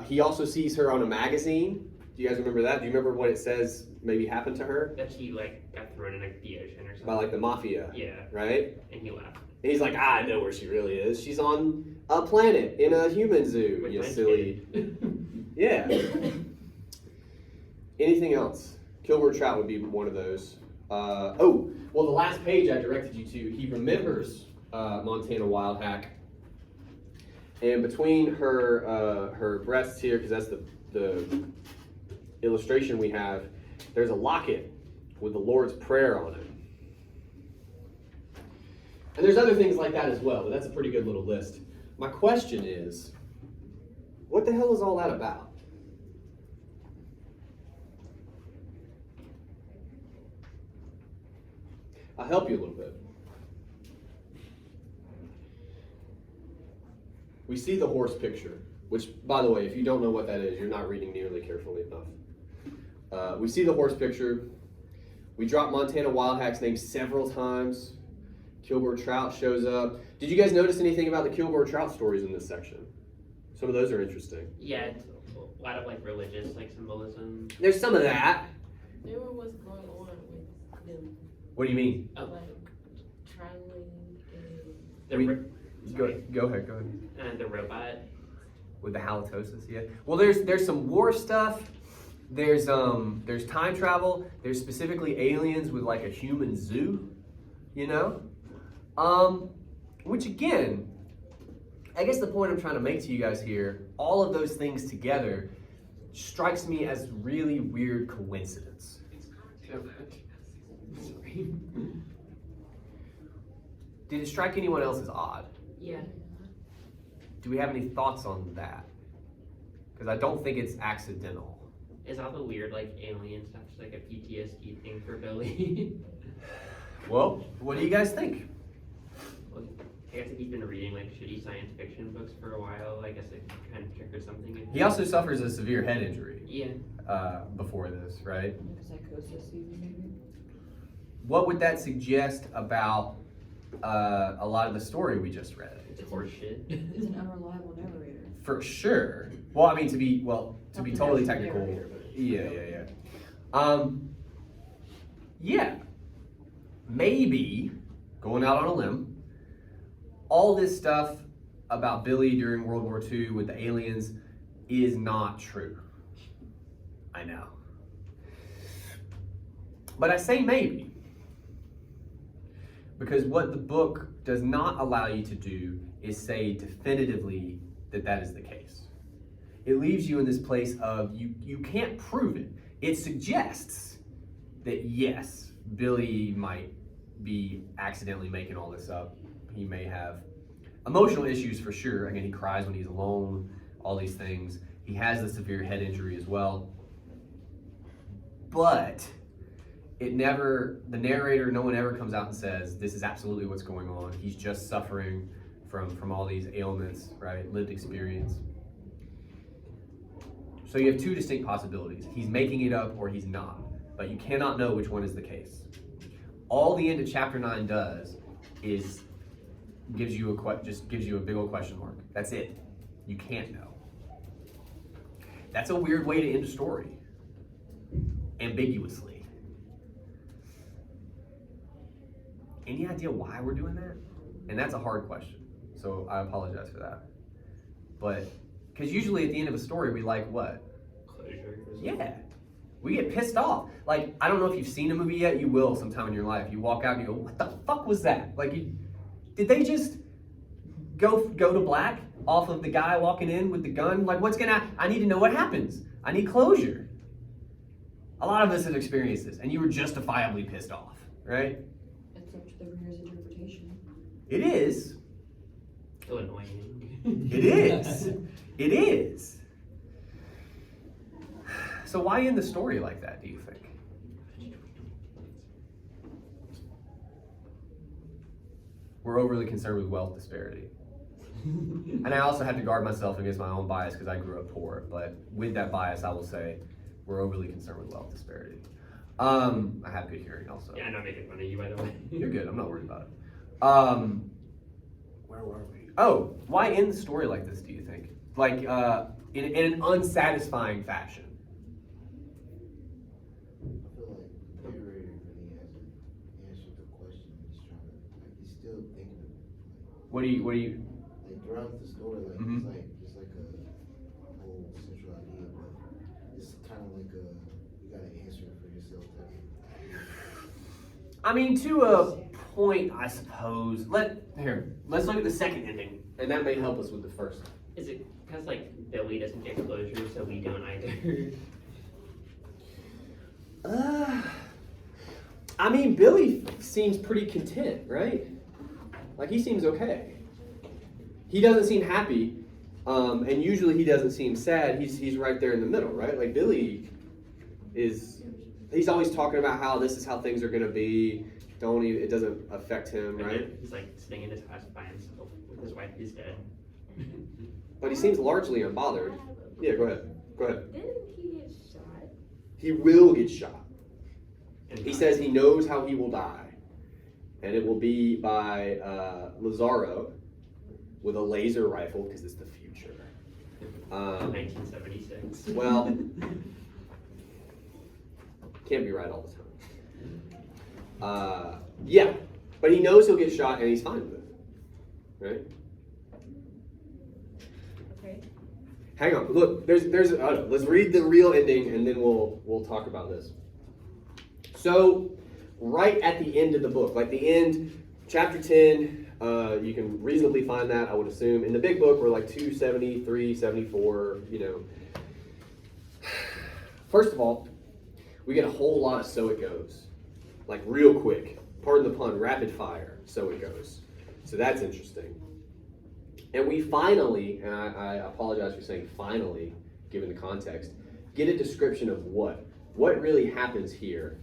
He also sees her on a magazine. Do you guys remember that? Do you remember what it says maybe happened to her? That she like got thrown in like the ocean or something. By like the mafia. Yeah. Right? And he laughed. And he's like, I know where she really is. She's on a planet in a human zoo, With you my silly. kid. Yeah. Anything else? Kilgore Trout would be one of those. Oh, well, the last page I directed you to, he remembers Montana Wild Hack. And between her breasts here, because that's the illustration we have, there's a locket with the Lord's Prayer on it. And there's other things like that as well, but that's a pretty good little list. My question is, what the hell is all that about? I'll help you a little bit. We see the horse picture, which, by the way, if you don't know what that is, you're not reading nearly carefully enough. We see the horse picture. We drop Montana Wild Hack's name several times. Kilgore Trout shows up. Did you guys notice anything about the Kilgore Trout stories in this section? Some of those are interesting. Yeah, it's a lot of like religious like symbolism. There's some of that. There was what's going on with them, What do you mean? Oh. like traveling and The We- ro- sorry. Go ahead. The robot. With the halitosis, yeah. Well, there's some war stuff. There's time travel. There's specifically aliens with like a human zoo, you know. Which again, I guess the point I'm trying to make to you guys here, all of those things together, strikes me as really weird coincidence. Sorry. Did it strike anyone else as odd? yeah. Do we have any thoughts on that? Because I don't think it's accidental. Is all the weird like alien stuff just like a PTSD thing for Billy? Well, what do you guys think? Well, I guess if he's been reading like shitty science fiction books for a while, I guess it kind of triggered something in him. He also suffers a severe head injury Yeah. before this, right? Like psychosis even maybe. What would that suggest about a lot of the story we just read? It's horseshit. He's an unreliable narrator. For sure. Well, I mean, to be Not the totally narrator, technical. but- Yeah. Yeah. Maybe, going out on a limb, all this stuff about Billy during World War II with the aliens is not true. I know. But I say maybe. Because what the book does not allow you to do is say definitively that that is the case. It leaves you in this place of you can't prove it. It suggests that yes, Billy might be accidentally making all this up. He may have emotional issues for sure. Again, he cries when he's alone, all these things. He has the severe head injury as well. But the narrator, no one ever comes out and says, this is absolutely what's going on. He's just suffering from all these ailments, right? Lived experience. So you have two distinct possibilities. He's making it up or he's not. But you cannot know which one is the case. All the end of chapter 9 does is gives you a big old question mark. That's it. You can't know. That's a weird way to end a story. Ambiguously. Any idea why we're doing that? And that's a hard question. So I apologize for that. But, because usually at the end of a story, we like what? Closure. Yeah. We get pissed off. Like, I don't know if you've seen a movie yet. You will sometime in your life. You walk out and you go, what the fuck was that? Like, did they just go to black off of the guy walking in with the gun? Like, I need to know what happens. I need closure. A lot of us have experienced this, and you were justifiably pissed off, right? It's up to the reader's interpretation. It is. So annoying. It is. It is. So why end the story like that, do you think? We're overly concerned with wealth disparity. And I also have to guard myself against my own bias because I grew up poor. But with that bias, I will say we're overly concerned with wealth disparity. I have good hearing also. Yeah, I'm not making fun of you by the way. You're good. I'm not worried about it. Where were we? Oh, why end the story like this, do you think? Like, in an unsatisfying fashion? I feel like the narrator really hasn't answered the question. He's trying to, like, he's still thinking of it. What do you? Like throughout the story, like Mhm. it's like a whole central idea, but it's kind of like you gotta answer it for yourself. I mean, to a point, I suppose. Let's look at the second ending, and that may help us with the first. Is it because like Billy doesn't get closure, so we don't either? I mean, Billy seems pretty content, right? Like, he seems okay. He doesn't seem happy, and usually he doesn't seem sad. He's right there in the middle, right? Like, Billy he's always talking about how this is how things are gonna be. It doesn't affect him, right? He's like sitting in his house by himself with his wife who's dead. But he seems largely unbothered. Yeah, go ahead. Didn't he get shot? He will get shot. And He says he knows how he will die. and it will be by Lazaro with a laser rifle because it's the future. 1976. Well, can't be right all the time. Yeah, but he knows he'll get shot and he's fine with it, right? Okay. Hang on, look. Let's read the real ending and then we'll talk about this. So, right at the end of the book, like the end, chapter 10. You can reasonably find that, I would assume. In the big book, we're like 273, 74, First of all, we get a whole lot of so it goes. Like real quick. Pardon the pun, rapid fire, so it goes. So that's interesting. And we finally, and I apologize for saying finally, given the context, get a description of what really happens here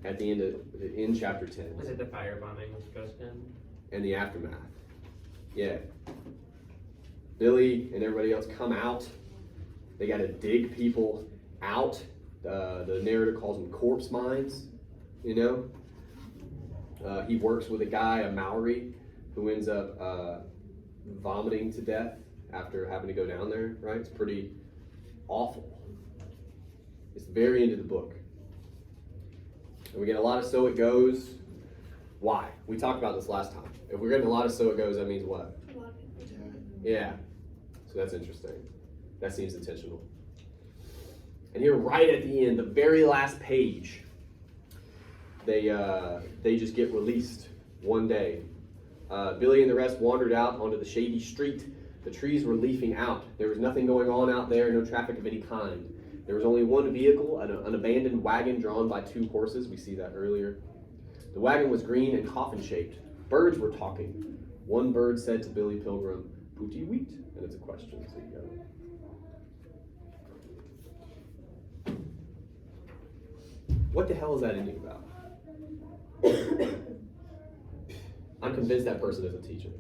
at the end in chapter 10. Was it the firebombing with Ghostin? And the aftermath. Yeah. Billy and everybody else come out. They got to dig people out. The narrator calls them corpse mines, He works with a guy, a Maori, who ends up vomiting to death after having to go down there, right? It's pretty awful. It's the very end of the book. And we get a lot of so it goes. Why? We talked about this last time. If we're getting a lot of so it goes, that means what? A lot of people die. Yeah. So that's interesting. That seems intentional. And here, right at the end, the very last page, they just get released one day. Billy and the rest wandered out onto the shady street. The trees were leafing out. There was nothing going on out there, no traffic of any kind. There was only one vehicle, an abandoned wagon drawn by 2 horses. We see that earlier. The wagon was green and coffin-shaped. Birds were talking. One bird said to Billy Pilgrim, "Booty wheat?" And it's a question, so you got it. What the hell is that ending about? I'm convinced that person doesn't teach it.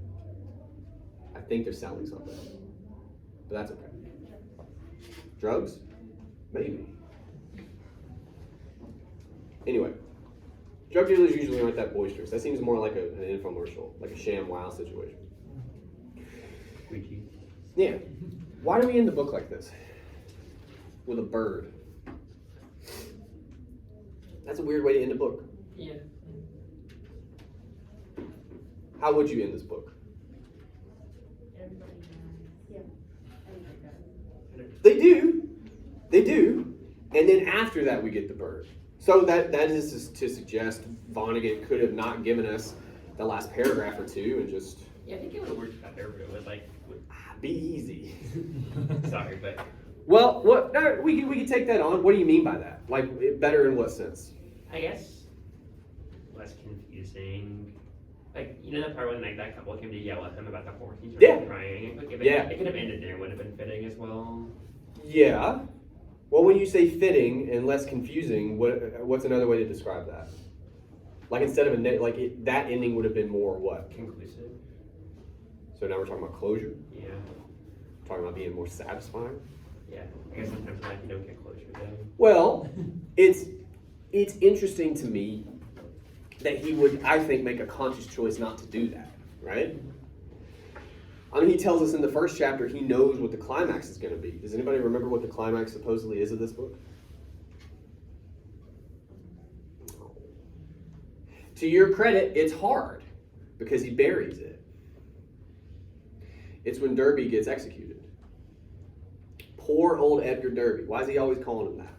I think they're selling something. But that's okay. Drugs? Maybe. Anyway. Drug dealers usually aren't that boisterous. That seems more like an infomercial, like a sham wow situation. Squeegee. Yeah. Why do we end the book like this? With a bird. That's a weird way to end a book. Yeah. How would you end this book? Everybody dies. They do. They do. And then after that, we get the bird. So that is to suggest Vonnegut could have not given us the last paragraph or two and just Yeah, I think it would have worked better, but it was like, be easy. sorry, but Well, what? No, we can take that on. What do you mean by that? Like better in what sense? I guess less confusing. Like, that part when like that couple came to yell at him about the horse, he's Yeah. crying. Like, Yeah. It could have ended there, would have been fitting as well. Yeah. Well, when you say fitting and less confusing, what's another way to describe that? Like instead of that ending would have been more what? Conclusive. So now we're talking about closure. Yeah. Talking about being more satisfying. Yeah. I guess sometimes like you don't get closure though. Well, it's interesting to me that he would, I think, make a conscious choice not to do that, right? I mean, he tells us in the first chapter he knows what the climax is going to be. Does anybody remember what the climax supposedly is of this book? To your credit, it's hard because he buries it. It's when Derby gets executed. Poor old Edgar Derby. Why is he always calling him that?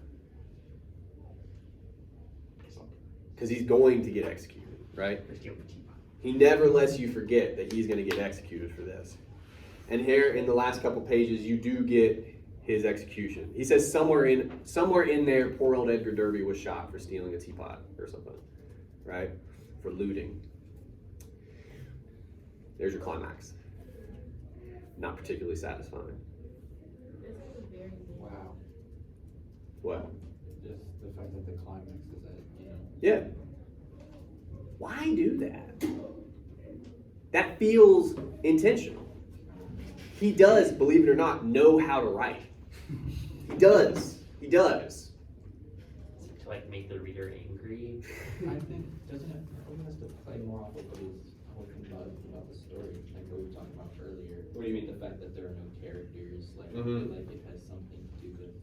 Because he's going to get executed, right? He never lets you forget that he's going to get executed for this. And here in the last couple pages, you do get his execution. He says somewhere in there, poor old Edgar Derby was shot for stealing a teapot or something, right? For looting. There's your climax. Not particularly satisfying. This was very Wow. What? Just the fact that the climax is that, Yeah. Why do that? That feels intentional. He does, believe it or not, know how to write. He does. He does. To like make make the reader angry. I think, doesn't it, it has to play more off of what is whole thing about the story, like what we were talking about earlier. What do you mean? The fact that there are no characters, like, I Mhm. feel like it has something to do with.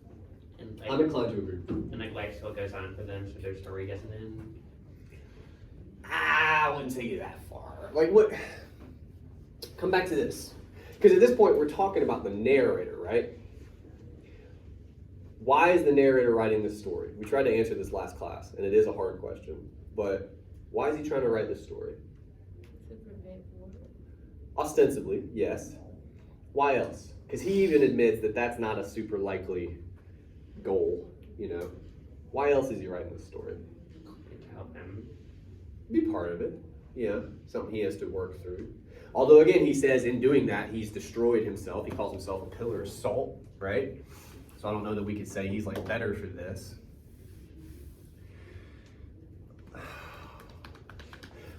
And I'm like, inclined to agree. and like life still goes on for them, so their story doesn't end. I wouldn't take it that far. Like what? Come back to this, because at this point we're talking about the narrator, right? Why is the narrator writing this story? We tried to answer this last class, and it is a hard question. But why is he trying to write this story? To prevent war. Ostensibly, yes. Why else? Because he even admits that that's not a super likely goal, you know. Why else is he writing this story? To help them. Be part of it, yeah. Something he has to work through. Although, again, he says in doing that, he's destroyed himself. He calls himself a pillar of salt, right? So I don't know that we could say he's like better for this.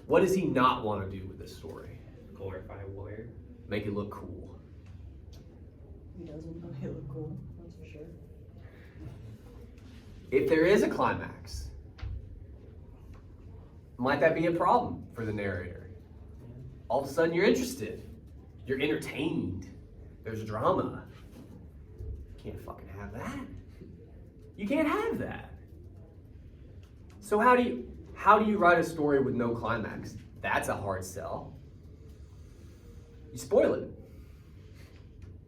What does he not want to do with this story? Glorify war. Make it look cool. He doesn't make it look cool, that's for sure. If there is a climax, might that be a problem for the narrator? All of a sudden you're interested. You're entertained. There's drama. You can't fucking have that. You can't have that. So how do you write a story with no climax? That's a hard sell. You spoil it.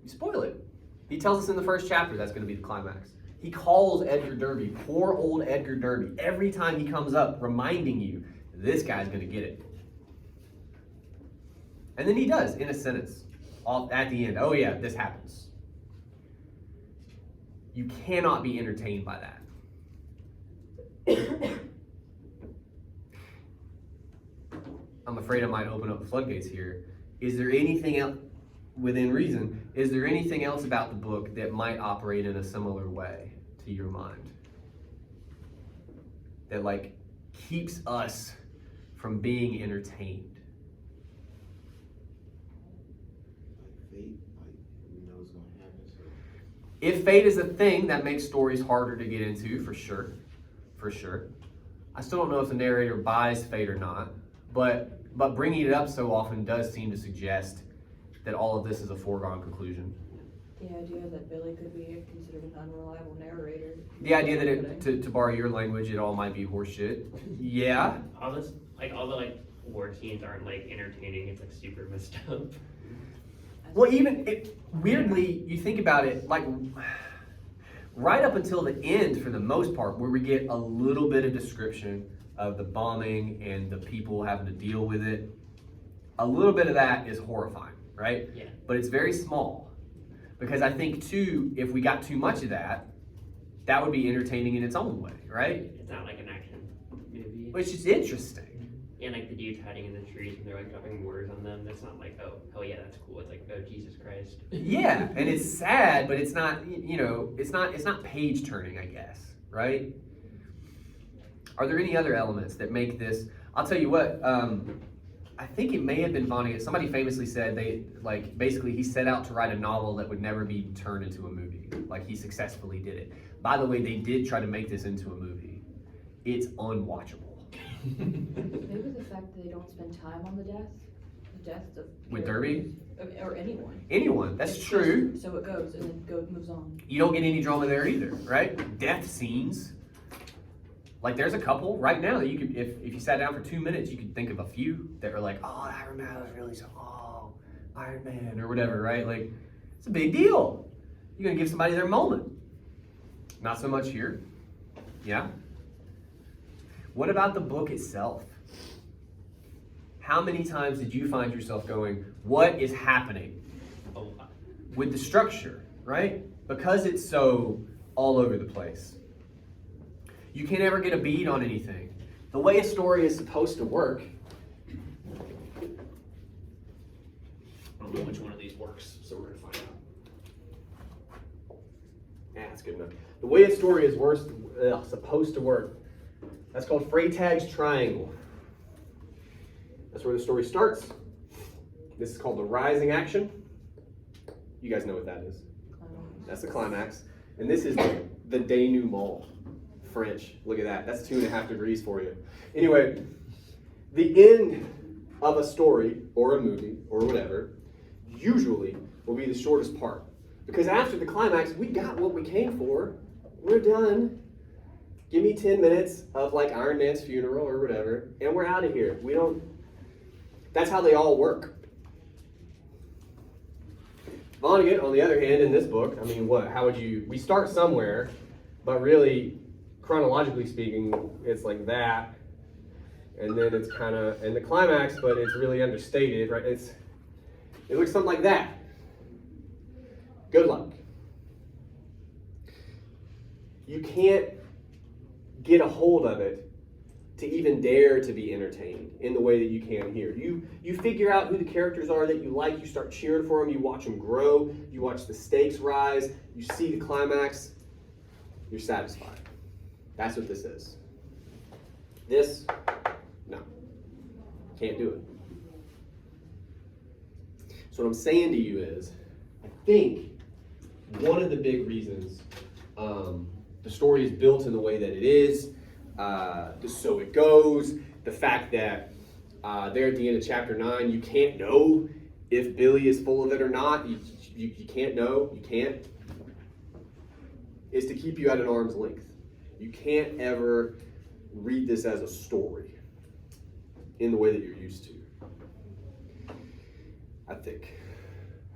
You spoil it. He tells us in the first chapter that's going to be the climax. He calls Edgar Derby, poor old Edgar Derby, every time he comes up, reminding you, this guy's going to get it. And then he does, in a sentence, at the end. Oh yeah, this happens. You cannot be entertained by that. I'm afraid I might open up the floodgates here. Is there anything else, within reason, is there anything else about the book that might operate in a similar way to your mind? That like keeps us from being entertained? Like fate, like we know it's gonna happen, so If fate is a thing, that makes stories harder to get into, for sure. For sure. I still don't know if the narrator buys fate or not, but bringing it up so often does seem to suggest that all of this is a foregone conclusion. The idea that Billy could be considered an unreliable narrator. The idea that it, to borrow your language, it all might be horseshit. Yeah. All this, like all the like war scenes aren't like entertaining. It's like super messed up. Well, even weirdly, you think about it, like right up until the end, for the most part, where we get a little bit of description of the bombing and the people having to deal with it, a little bit of that is horrifying, right? Yeah. But it's very small. Because I think, too, if we got too much of that, that would be entertaining in its own way, right? It's not like an action movie. Which is interesting. And like the dudes hiding in the trees and they're like dropping words on them. That's not like, oh, hell yeah, that's cool. It's like, oh, Jesus Christ. Yeah, and it's sad, but it's not, you know, it's not page turning, I guess, right? Are there any other elements that make this? I'll tell you what. I think it may have been Vonnegut. Somebody famously said basically he set out to write a novel that would never be turned into a movie. Like he successfully did it. By the way, they did try to make this into a movie. It's unwatchable. Maybe the fact that they don't spend time on the deaths of With Derby? Or anyone. Anyone, that's It's true. just- so it goes and then moves on. You don't get any drama there either, right? Death scenes. Like there's a couple right now that you could, if you sat down for 2 minutes, you could think of a few that are like, oh, Iron Man was really so, oh, Iron Man or whatever, right? Like it's a big deal. You're gonna give somebody their moment. Not so much here. Yeah. What about the book itself? How many times did you find yourself going, what is happening? A lot. With the structure, right? Because it's so all over the place. You can't ever get a beat on anything. The way a story is supposed to work. I don't know which one of these works, so we're gonna find out. Yeah, that's good enough. The way a story is supposed to work, that's called Freytag's triangle. That's where the story starts. This is called the rising action. You guys know what that is. That's the climax. And this is the denouement. French. Look at that. That's 2.5 degrees for you. Anyway, the end of a story or a movie or whatever usually will be the shortest part. Because after the climax, we got what we came for. We're done. Give me 10 minutes of like Iron Man's funeral or whatever, and we're out of here. We don't, that's how they all work. Vonnegut, on the other hand, in this book, I mean, how would you, we start somewhere, but really, chronologically speaking, it's like that, and then it's kind of, and the climax, but it's really understated, right? It looks something like that. Good luck. You can't get a hold of it to even dare to be entertained in the way that you can here. You figure out who the characters are that you like, you start cheering for them, you watch them grow, you watch the stakes rise, you see the climax, you're satisfied. That's what this is. This, no, can't do it. So what I'm saying to you is, I think one of the big reasons the story is built in the way that it is, so it goes, the fact that there at the end of chapter 9, you can't know if Billy is full of it or not. You can't know, you can't. Is to keep you at an arm's length. You can't ever read this as a story in the way that you're used to. I think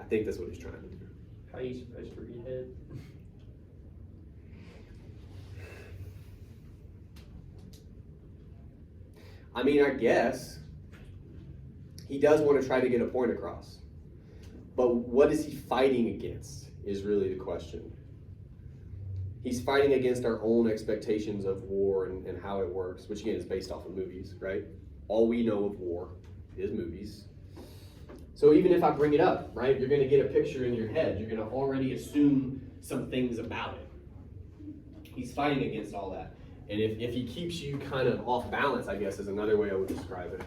that's what he's trying to do. How are you supposed to read it? I mean, I guess he does want to try to get a point across. But what is he fighting against is really the question. He's fighting against our own expectations of war and how it works, which again is based off of movies, right? All we know of war is movies. So even if I bring it up, right, you're going to get a picture in your head. You're going to already assume some things about it. He's fighting against all that. And if he keeps you kind of off balance, I guess is another way I would describe it,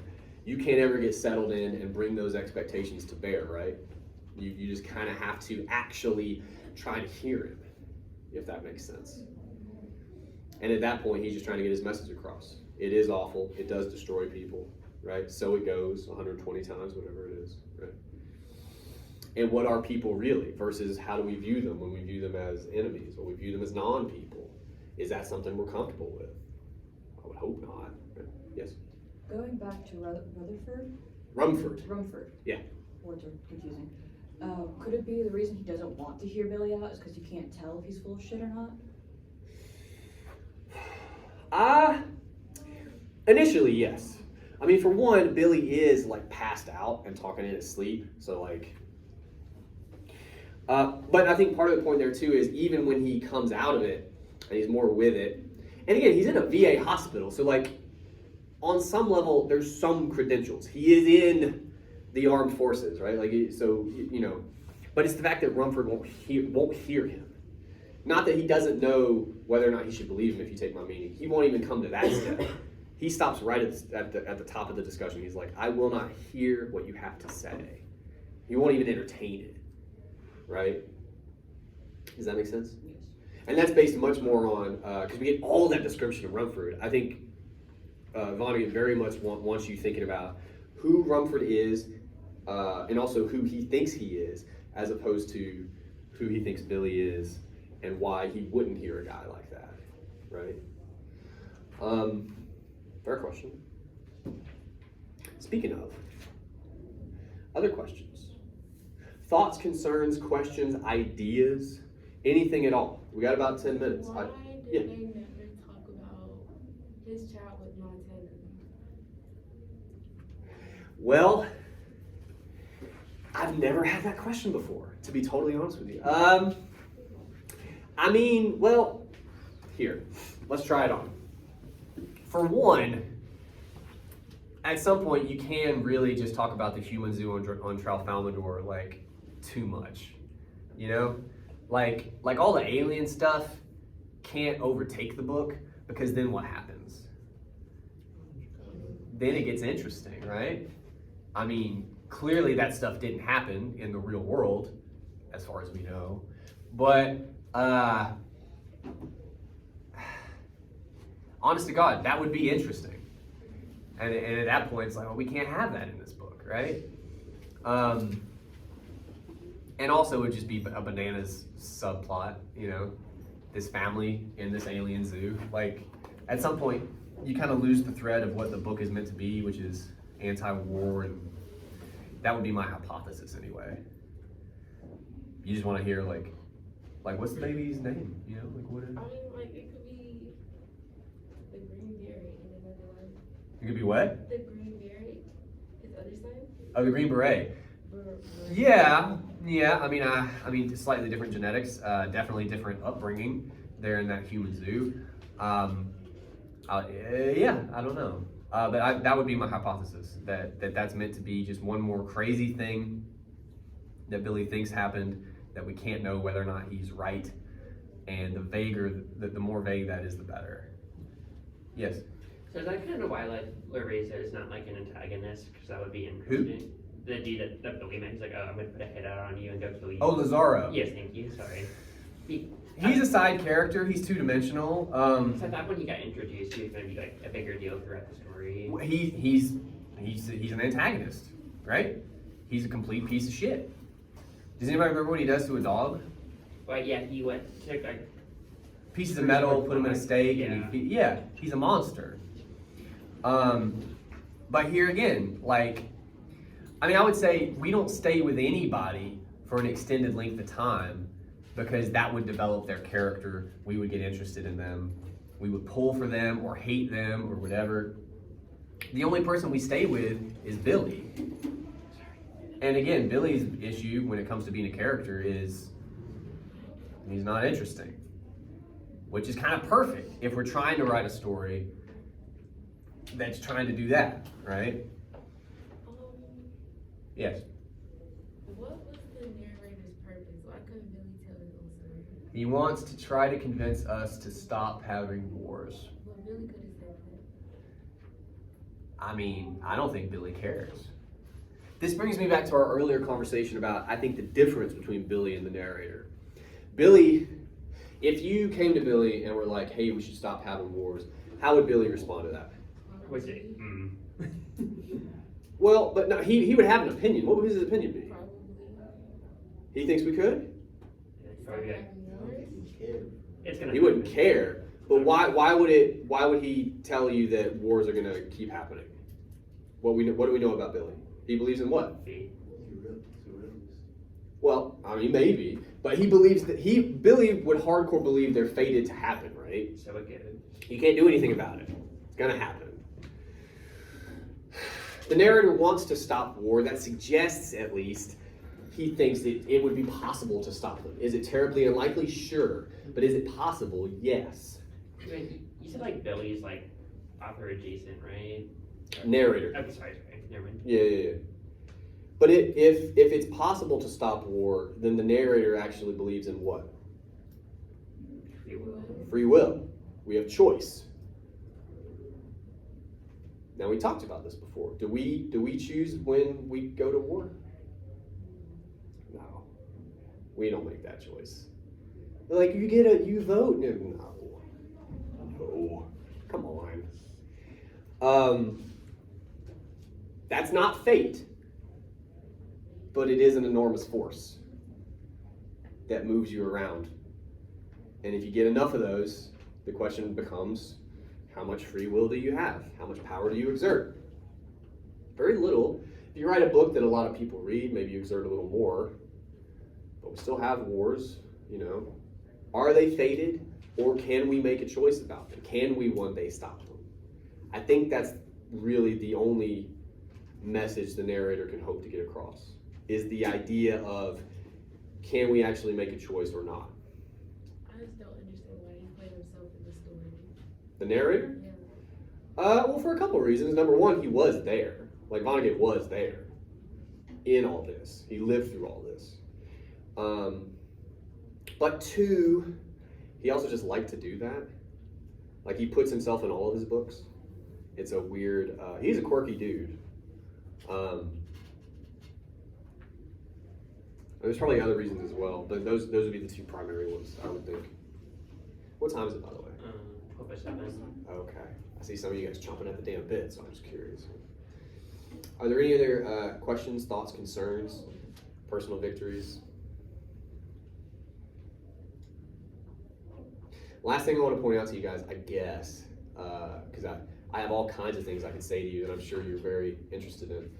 you can't ever get settled in and bring those expectations to bear, right? You just kind of have to actually try to hear him, if that makes sense. And at that point, he's just trying to get his message across. It is awful. It does destroy people, right? So it goes 120 times, whatever it is, right? And what are people really versus how do we view them when we view them as enemies or we view them as non-people? Is that something we're comfortable with? I would hope not. Yes? Going back to Rutherford? Rumford. Yeah. Words are confusing. Could it be the reason he doesn't want to hear Billy out is because you can't tell if he's full of shit or not? Initially, yes. I mean, for one, Billy is like passed out and talking in his sleep, so like. But I think part of the point there too is even when he comes out of it and he's more with it, and again, he's in a VA hospital, so like on some level, there's some credentials. He is in the armed forces, right? Like, so you know, but it's the fact that Rumford won't hear him. Not that he doesn't know whether or not he should believe him. If you take my meaning, he won't even come to that step. He stops right at the top of the discussion. He's like, I will not hear what you have to say. He won't even entertain it, right? Does that make sense? Yes. And that's based much more on, because we get all that description of Rumford. I think Vonnegut very much wants you thinking about who Rumford is and also who he thinks he is, as opposed to who he thinks Billy is and why he wouldn't hear a guy like that, right? Fair question. Speaking of, other questions. Thoughts, concerns, questions, ideas, anything at all. We got about 10 minutes. Why yeah. did they never talk about his child with Montana? Well, I've never had that question before, to be totally honest with you. I mean, well, here, let's try it on. For one, at some point you can really just talk about the human zoo on Tralfamadore like too much, you know? Like all the alien stuff can't overtake the book, because then what happens? Then it gets interesting, right? I mean, clearly that stuff didn't happen in the real world, as far as we know. But honest to God, that would be interesting. And at that point, it's like, well, we can't have that in this book, right? And also, it would just be a bananas subplot, you know, this family in this alien zoo. Like, at some point, you kind of lose the thread of what the book is meant to be, which is anti-war, and that would be my hypothesis anyway. You just want to hear like what's the baby's name? You know, like what? I mean, like it could be the green berry in another life. It could be what? The green berry, his other son. Oh, the Green Beret. Yeah. I mean, slightly different genetics, definitely different upbringing there in that human zoo. Yeah, I don't know. But that would be my hypothesis, that's meant to be just one more crazy thing that Billy thinks happened that we can't know whether or not he's right. And the more vague that is, the better. Yes? So is that kind of why like Larry said it's not like an antagonist? Because that would be interesting. The dude that Billy met, he's like, oh, I'm gonna put a hit out on you and go kill you. Oh, Lazaro. Yes, thank you, sorry. He's a side character, he's two-dimensional. So I thought when you got introduced, he was gonna be like a bigger deal throughout the story. He's an antagonist, right? He's a complete piece of shit. Does anybody remember what he does to a dog? But yeah, he took like Pieces of metal, put him in a stake, and he's a monster. But here again, I would say we don't stay with anybody for an extended length of time because that would develop their character. We would get interested in them. We would pull for them or hate them or whatever. The only person we stay with is Billy. And again, Billy's issue when it comes to being a character is he's not interesting, which is kind of perfect if we're trying to write a story that's trying to do that, right? Yes. What was the narrator's purpose? Why couldn't Billy tell his own story? He wants to try to convince us to stop having wars. Well, Billy could have said that. I mean, I don't think Billy cares. This brings me back to our earlier conversation about, I think, the difference between Billy and the narrator. Billy, if you came to Billy and were like, hey, we should stop having wars, how would Billy respond to that? Was it? Well, but no, he would have an opinion. What would his opinion be? Probably. He thinks we could? Probably, I don't think he cared. it's gonna. He wouldn't care. But why would he tell you that wars are gonna keep happening? What do we know about Billy? He believes in what? Fate. Well, I mean maybe, but he believes that Billy would hardcore believe they're fated to happen, right? So again. You can't do anything about it. It's gonna happen. The narrator wants to stop war. That suggests, at least, he thinks that it would be possible to stop them. Is it terribly unlikely? Sure. But is it possible? Yes. Wait, you said like Billy's like author adjacent, right? Narrator. Okay, sorry, never mind. Yeah. But if it's possible to stop war, then the narrator actually believes in what? Free will. Free will. We have choice. Now we talked about this before. Do we choose when we go to war? No. We don't make that choice. They're like, you vote. No. Come on. That's not fate. But it is an enormous force that moves you around. And if you get enough of those, the question becomes, how much free will do you have? How much power do you exert? Very little. If you write a book that a lot of people read, maybe you exert a little more. But we still have wars, you know. Are they fated, or can we make a choice about them? Can we one day stop them? I think that's really the only message the narrator can hope to get across, is the idea of, can we actually make a choice or not? I just don't understand why he played himself in the story. The narrator? Yeah. Well, for a couple of reasons. Number one, he was there. Like, Vonnegut was there in all this. He lived through all this. But two, he also just liked to do that. Like, he puts himself in all of his books. It's a weird, he's a quirky dude. There's probably other reasons as well, but those would be the two primary ones, I would think. What time is it, by the way? up with 7. Okay. I see some of you guys chomping at the damn bit, so I'm just curious. Are there any other questions, thoughts, concerns, personal victories? Last thing I want to point out to you guys, I guess, because I have all kinds of things I can say to you that I'm sure you're very interested in.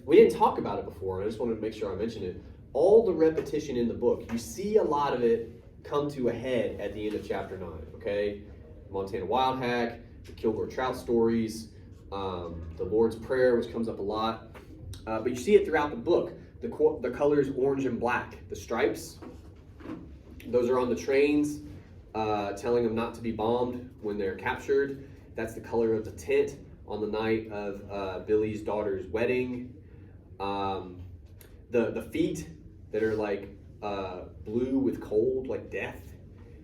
We didn't talk about it before, and I just wanted to make sure I mentioned it. All the repetition in the book, you see a lot of it come to a head at the end of chapter 9, okay? Montana Wild Hack, the Kilgore Trout stories, the Lord's Prayer, which comes up a lot. But you see it throughout the book. The colors orange and black, the stripes, those are on the trains, telling them not to be bombed when they're captured. That's the color of the tent on the night of Billy's daughter's wedding. The feet that are like blue with cold, like death.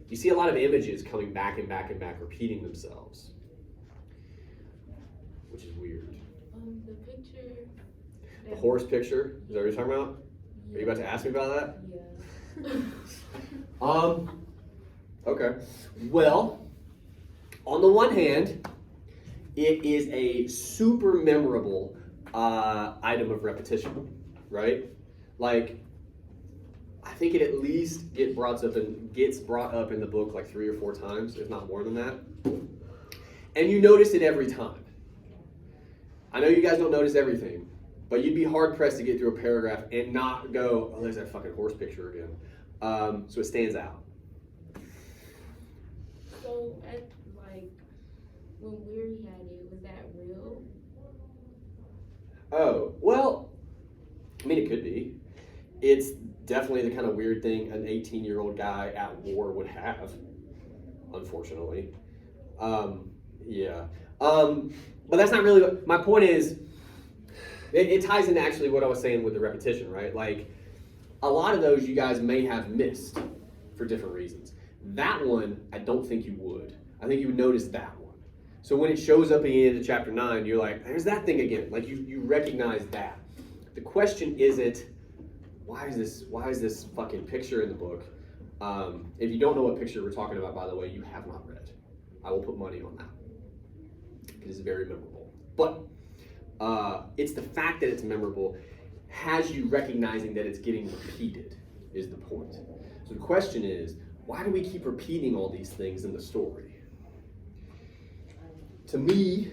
You see a lot of images coming back and back and back, repeating themselves, which is weird. The picture. The horse picture, is that what you're talking about? Are you about to ask me about that? Yeah. Okay. Well, on the one hand, it is a super memorable item of repetition, right? Like, I think it at least gets brought up in the book like 3 or 4 times, if not more than that. And you notice it every time. I know you guys don't notice everything, but you'd be hard pressed to get through a paragraph and not go, oh, there's that fucking horse picture again. So it stands out. So at when Weary had it, was that real? Oh, well, I mean, it could be. It's definitely the kind of weird thing an 18-year-old guy at war would have, unfortunately. Yeah. But that's not really what, my point is, it ties into actually what I was saying with the repetition, right? Like, a lot of those you guys may have missed for different reasons. That one, I don't think you would. I think you would notice that one. So when it shows up at the end of chapter 9, you're like, there's that thing again. Like, you recognize that. The question isn't, why is this fucking picture in the book? If you don't know what picture we're talking about, by the way, you have not read. I will put money on that. It is very memorable. But it's the fact that it's memorable has you recognizing that it's getting repeated is the point. So the question is, why do we keep repeating all these things in the story? To me,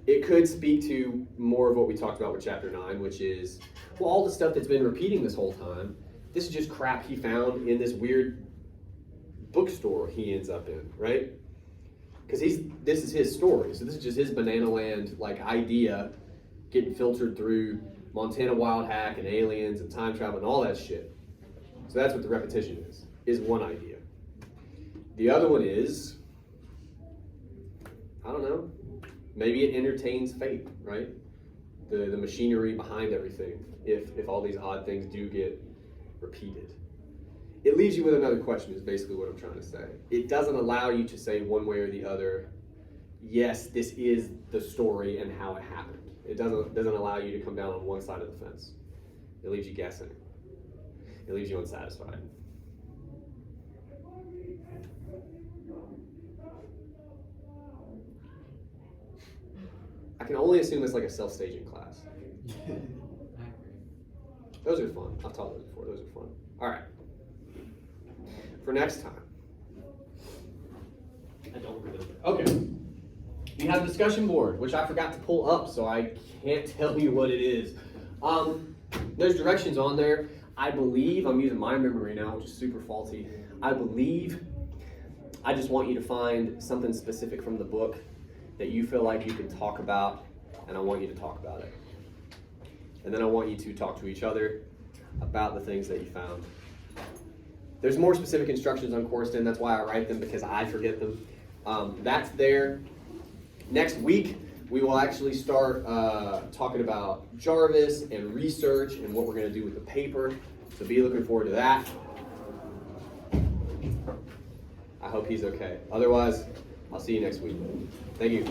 it could speak to more of what we talked about with chapter 9, which is, well, all the stuff that's been repeating this whole time, this is just crap he found in this weird bookstore he ends up in, right? Because this is his story, so this is just his Banana Land like idea getting filtered through Montana Wild Hack and aliens and time travel and all that shit. So that's what the repetition is one idea. The other one is, I don't know, maybe it entertains fate, right? The machinery behind everything, if all these odd things do get repeated. It leaves you with another question, is basically what I'm trying to say. It doesn't allow you to say one way or the other, yes, this is the story and how it happened. It doesn't allow you to come down on one side of the fence. It leaves you guessing. It leaves you unsatisfied. I can only assume it's like a self-staging class. Those are fun. I've taught those before. Those are fun. All right. For next time. I don't remember. Okay. You have a discussion board, which I forgot to pull up, so I can't tell you what it is. There's directions on there. I believe, I'm using my memory now, which is super faulty. I believe I just want you to find something specific from the book that you feel like you can talk about, and I want you to talk about it. And then I want you to talk to each other about the things that you found. There's more specific instructions on Corston. That's why I write them, because I forget them. That's there. Next week, we will actually start talking about Jarvis and research and what we're going to do with the paper. So be looking forward to that. I hope he's okay. Otherwise, I'll see you next week. Thank you.